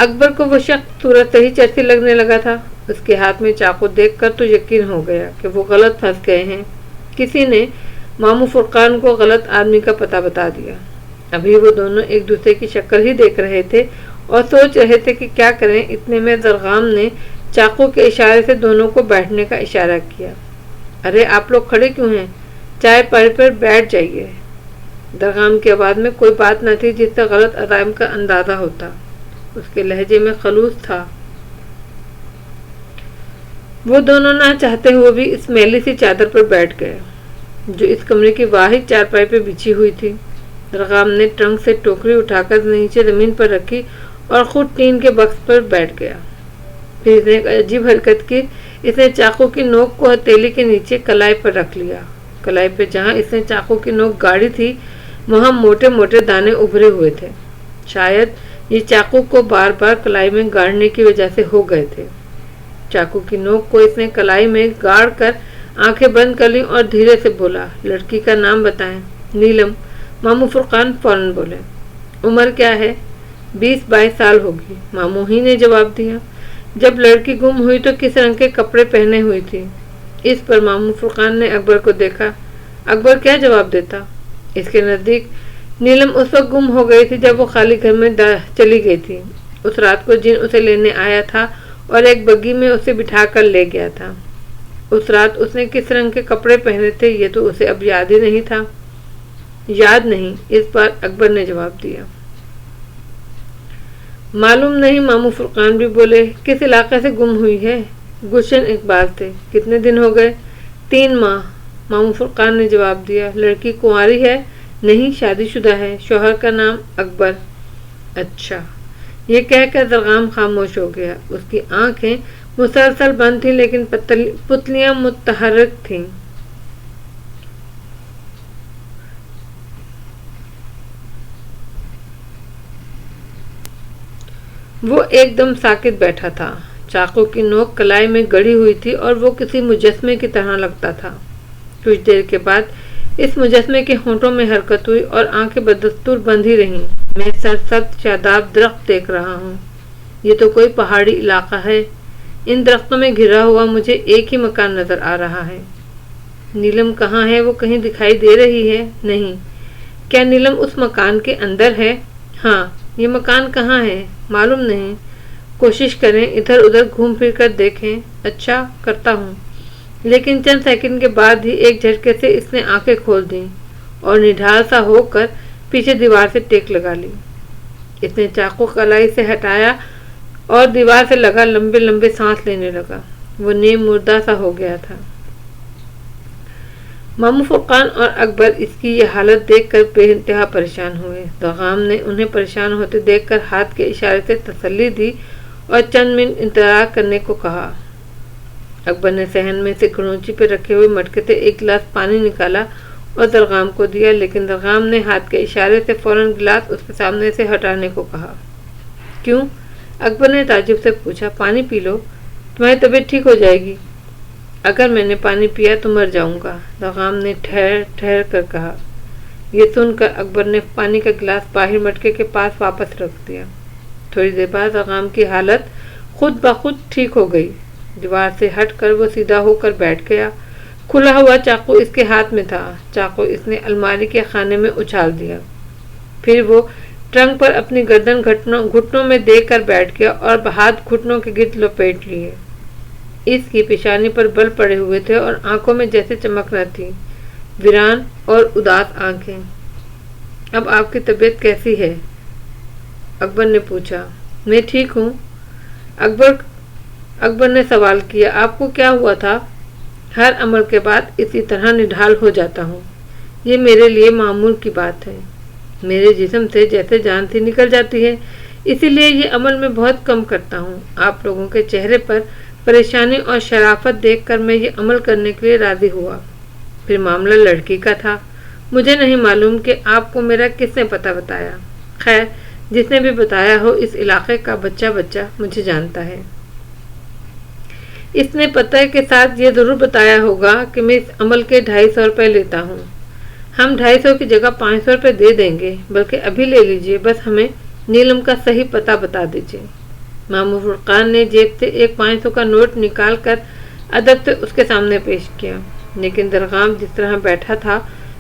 अकबर को वो शख्स सूरत से ही चर्ची लगने लगा था। उसके हाथ में चाकू देखकर तो यकीन हो गया कि वो गलत फंस गए हैं। किसी ने मामू फुरकान को गलत आदमी का पता बता दिया। अभी वो दोनों एक दूसरे की शक्ल ही देख रहे थे और सोच रहे थे कि क्या करें। इतने में दरगाम ने चाकू के इशारे से दोनों को बैठने का इशारा किया। अरे आप लोग खड़े क्यों हैं? चाय पाई पर बैठ जाइए। दरगाम की आवाज में कोई बात न थी जिससे गलत अदायम का अंदाजा होता। उसके लहजे में खलूस था। वो दोनों ना चाहते हुए भी इस मैली सी चादर पर बैठ गए जो इस कमरे की वाहिद चारपाई पे बिछी हुई थी। दरगाम ने ट्रंक से टोकरी उठाकर नीचे जमीन पर रखी और खुद टीन के बक्स पर बैठ गया। फिर इसने एक अजीब हरकत की। इसने चाकू की नोक को हथेली के नीचे कलाई पर रख लिया। कलाई पे जहाँ इसने चाकू की नोक गाड़ी थी वहाँ मोटे मोटे दाने उभरे हुए थे। शायद ये चाकू को बार बार कलाई में गाड़ने की वजह से हो गए थे। चाकू की नोक को इसने कलाई में गाड़ कर आंखें बंद कर ली और धीरे से बोला, लड़की का नाम बताएं। नीलम। मामू फुरकान फौरन बोले। उम्र क्या है? 20-22 साल होगी, मामू ही ने जवाब दिया। जब लड़की गुम हुई तो किस रंग के कपड़े पहने हुई थी? इस पर मामू फुरकान ने अकबर को देखा। अकबर क्या जवाब देता? इसके नजदीक नीलम उस वक्त गुम हो गई थी जब वो खाली घर में चली गई थी। उस रात को जिन उसे लेने आया था और एक बग्गी में उसे बिठा कर ले गया था। उस रात उसने किस रंग के कपड़े पहने थे ये तो उसे अब याद ही नहीं था। याद नहीं, इस बार अकबर ने जवाब दिया। मालूम नहीं, मामू फुरकान भी बोले। किस इलाके से गुम हुई है? गुलशन इकबाल से। कितने दिन हो गए? 3 माह, मामू फुरकान ने जवाब दिया। लड़की कुंवारी है? नहीं, शादीशुदा है। शौहर का नाम अकबर। अच्छा। ये कहकर दरगाम खामोश हो गया। उसकी आंखें मुसलसल बंद थीं लेकिन पुतलियां मुतहर्रिक थीं। वो एकदम साकित बैठा था। चाकू की नोक कलाई में गड़ी हुई थी और वो किसी मुजस्मे की तरह लगता था। कुछ देर के बाद इस मुजस्मे के होंठों में हरकत हुई और आंखें बदस्तूर बंद ही रहीं। मैं सरसब्ज शादाब दरख्त देख रहा हूँ। ये तो कोई पहाड़ी इलाका है। इन दरख्तों में घिरा हुआ मुझे एक ही मकान नजर आ रहा है। नीलम कहाँ है? वो कहीं दिखाई दे रही है? नहीं। क्या नीलम उस मकान के अंदर है? हाँ। ये मकान कहाँ है? मालूम नहीं। कोशिश करें, इधर उधर घूम फिर कर देखें। अच्छा, करता हूँ। लेकिन चंद सेकंड के बाद ही एक झटके से इसने आंखें खोल दी और निढाल सा होकर पीछे दीवार से टेक लगा ली। इसने चाकू कलाई से हटाया और दीवार से लगा लंबे लंबे सांस लेने लगा। वो नीम मुर्दा सा हो गया था। मामू फुरकान और अकबर इसकी ये हालत देखकर बेइंतहा परेशान हुए। दगाम ने उन्हें परेशान होते देखकर हाथ के इशारे से तसल्ली दी और चंद मिनट इंतजार करने को कहा। अकबर ने सहन में से खड़ूची पे रखे हुए मटके से एक गिलास पानी निकाला और दरगाम को दिया, लेकिन दरगाम ने हाथ के इशारे से फौरन गिलास उसके सामने से हटाने को कहा। क्यों? अकबर ने ताज्जुब से पूछा। पानी पी लो, तुम्हारी तबीयत ठीक हो जाएगी। اگر میں نے پانی پیا تو مر جاؤں گا، درغام نے ٹھہر ٹھہر کر کہا۔ یہ سن کر اکبر نے پانی کا گلاس باہر مٹکے کے پاس واپس رکھ دیا۔ تھوڑی دیر بعد درغام کی حالت خود بخود ٹھیک ہو گئی۔ دیوار سے ہٹ کر وہ سیدھا ہو کر بیٹھ گیا۔ کھلا ہوا چاقو اس کے ہاتھ میں تھا۔ چاقو اس نے الماری کے خانے میں اچھال دیا۔ پھر وہ ٹرنک پر اپنی گردن گھٹنوں میں دے کر بیٹھ گیا اور ہاتھ گھٹنوں کے گرد لپیٹ لیے۔ اس کی پیشانی پر بل پڑے ہوئے تھے اور آنکھوں میں جیسے چمک نہ تھی، ویران اور اداس آنکھیں۔ اب آپ کی طبیعت کیسی ہے؟ اکبر نے پوچھا۔ میں ٹھیک ہوں، اکبر نے سوال کیا۔ آپ کو کیا ہوا تھا؟ ہر عمل کے بعد اسی طرح نڈھال ہو جاتا ہوں۔ یہ میرے لیے معمول کی بات ہے۔ میرے جسم سے جیسے جان سی نکل جاتی ہے، اسی لیے یہ عمل میں بہت کم کرتا ہوں۔ آپ لوگوں کے چہرے پر پریشانی اور شرافت دیکھ کر میں یہ عمل کرنے کے لیے راضی ہوا۔ پھر معاملہ لڑکی کا تھا۔ مجھے نہیں معلوم کہ آپ کو میرا کس نے پتہ بتایا۔ خیر، جس نے بھی بتایا ہو، اس علاقے کا بچہ مجھے جانتا ہے۔ اس نے پتہ کے ساتھ یہ ضرور بتایا ہوگا کہ میں اس عمل کے 250 روپے لیتا ہوں۔ ہم 250 کی جگہ 500 روپے دے دیں گے، بلکہ ابھی لے لیجئے، بس ہمیں نیلم کا صحیح پتہ بتا دیجئے۔ ماموں فرقان نے جیب سے ایک 500 کا نوٹ نکال کر ادب سے اس کے سامنے پیش کیا، لیکن درغام جس طرح بیٹھا تھا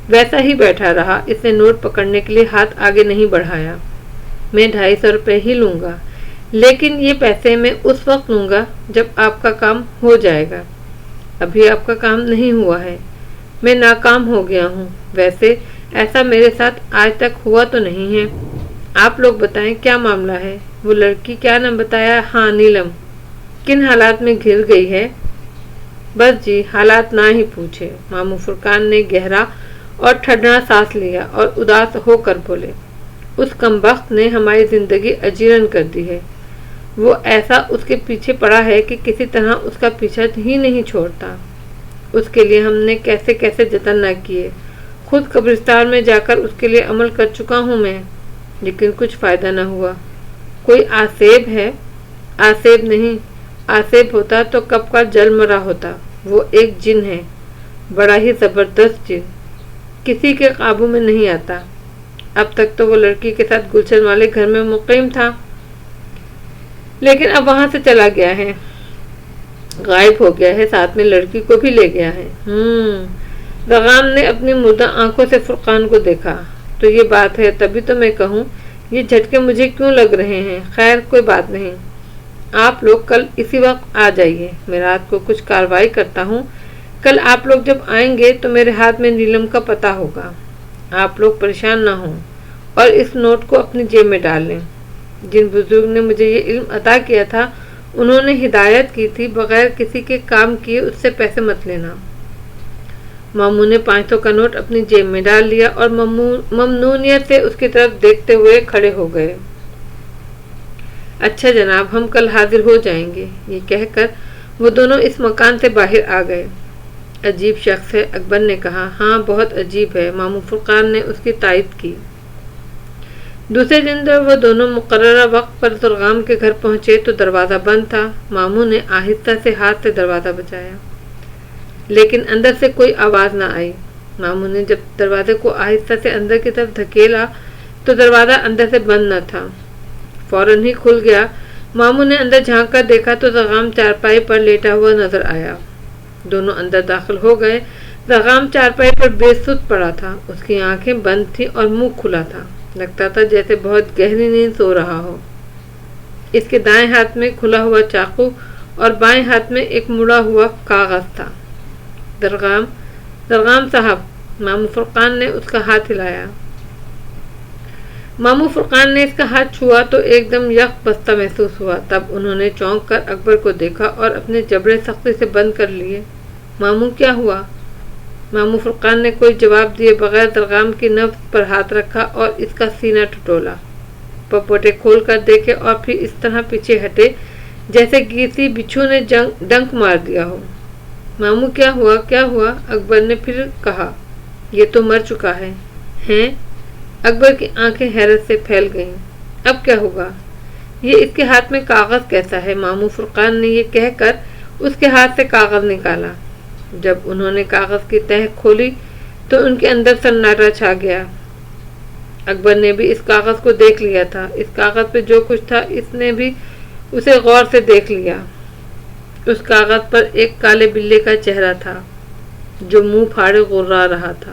ویسا ہی بیٹھا رہا۔ اس نے نوٹ پکڑنے کے لیے ہاتھ آگے نہیں بڑھایا۔ میں 250 روپے ہی لوں گا، لیکن یہ پیسے میں اس وقت لوں گا جب آپ کا کام ہو جائے گا۔ ابھی آپ کا کام نہیں ہوا ہے، میں ناکام ہو گیا ہوں۔ ویسے ایسا میرے ساتھ آج تک ہوا تو نہیں ہے۔ آپ لوگ بتائیں کیا معاملہ ہے؟ وہ لڑکی کیا نام بتایا؟ ہاں، نیلم کن حالات میں گر گئی ہے؟ بس جی، حالات نہ ہی پوچھے۔ ماموں فرقان نے گہرا اور ٹھنڈا سانس لیا اور اداس ہو کر بولے، اس کمبخت نے ہماری زندگی اجیرن کر دی ہے۔ وہ ایسا اس کے پیچھے پڑا ہے کہ کسی طرح اس کا پیچھا ہی نہیں چھوڑتا۔ اس کے لیے ہم نے کیسے کیسے جتن نہ کیے، خود قبرستان میں جا کر اس کے لیے عمل کر چکا ہوں میں، لیکن کچھ فائدہ نہ ہوا۔ کوئی آسیب ہے؟ آسیب نہیں، آسیب ہوتا تو کب کا جل مرا ہوتا۔ وہ ایک جن ہے، بڑا ہی زبردست جن، کسی کے قابو میں نہیں آتا۔ اب تک تو وہ لڑکی کے ساتھ گلشن والے گھر میں مقیم تھا، لیکن اب وہاں سے چلا گیا ہے، غائب ہو گیا ہے، ساتھ میں لڑکی کو بھی لے گیا ہے۔ درغام نے اپنی مردہ آنکھوں سے فرقان کو دیکھا۔ تو یہ بات ہے، تبھی تو میں کہوں یہ جھٹکے مجھے کیوں لگ رہے ہیں۔ خیر، کوئی بات نہیں، آپ لوگ کل اسی وقت آ جائیے، میں رات کو کچھ کاروائی کرتا ہوں۔ کل آپ لوگ جب آئیں گے تو میرے ہاتھ میں نیلم کا پتہ ہوگا۔ آپ لوگ پریشان نہ ہوں اور اس نوٹ کو اپنی جیب میں ڈال لیں۔ جن بزرگ نے مجھے یہ علم عطا کیا تھا، انہوں نے ہدایت کی تھی، بغیر کسی کے کام کیے اس سے پیسے مت لینا۔ ماموں نے 500 کا نوٹ اپنی جیب میں ڈال لیا اور ممنونیت سے اس کی طرف دیکھتے ہوئے کھڑے ہو گئے۔ اچھا جناب، ہم کل حاضر ہو جائیں گے۔ یہ کہہ کر وہ دونوں اس مکان سے باہر آ گئے۔ عجیب شخص ہے، اکبر نے کہا۔ ہاں، بہت عجیب ہے، ماموں فرقان نے اس کی تائید کی۔ دوسرے دن جب وہ دونوں مقررہ وقت پر درغام کے گھر پہنچے تو دروازہ بند تھا۔ ماموں نے آہستہ سے ہاتھ سے دروازہ بجایا، لیکن اندر سے کوئی آواز نہ آئی۔ ماموں نے جب دروازے کو آہستہ سے اندر کی طرف دھکیلا تو دروازہ اندر سے بند نہ تھا، فوراً ہی کھل گیا۔ ماموں نے اندر جھانک کر دیکھا تو درغام چارپائی پر لیٹا ہوا نظر آیا۔ دونوں اندر داخل ہو گئے۔ درغام چارپائی پر بے سود پڑا تھا، اس کی آنکھیں بند تھیں اور منہ کھلا تھا، لگتا تھا جیسے بہت گہری نیند سو رہا ہو۔ اس کے دائیں ہاتھ میں کھلا ہوا چاقو اور بائیں ہاتھ میں ایک مڑا ہوا کاغذ تھا۔ درغام صاحب، ماموں فرقان نے اس کا ہاتھ ہلایا۔ ماموں فرقان نے اس کا ہاتھ چھوا تو ایک دم یک بستہ محسوس ہوا۔ تب انہوں نے چونک کر اکبر کو دیکھا اور اپنے جبڑے سختی سے بند کر لیے۔ ماموں، کیا ہوا؟ ماموں فرقان نے کوئی جواب دیے بغیر درغام کی نبض پر ہاتھ رکھا اور اس کا سینہ ٹٹولا، پپوٹے کھول کر دیکھے اور پھر اس طرح پیچھے ہٹے جیسے کسی بچھو نے ڈنک مار دیا ہو۔ ماموں، کیا ہوا؟ کیا ہوا؟ اکبر نے پھر کہا۔ یہ تو مر چکا ہے۔ ہیں؟ اکبر کی آنکھیں حیرت سے پھیل گئیں۔ اب کیا ہوگا؟ یہ اس کے ہاتھ میں کاغذ کیسا ہے؟ ماموں فرقان نے یہ کہہ کر اس کے ہاتھ سے کاغذ نکالا۔ جب انہوں نے کاغذ کی تہ کھولی تو ان کے اندر سناٹا چھا گیا۔ اکبر نے بھی اس کاغذ کو دیکھ لیا تھا۔ اس کاغذ پہ جو کچھ تھا اس نے بھی اسے غور سے دیکھ لیا۔ اس کاغذ پر ایک کالے بلے کا چہرہ تھا جو منہ پھاڑے غرا رہا تھا۔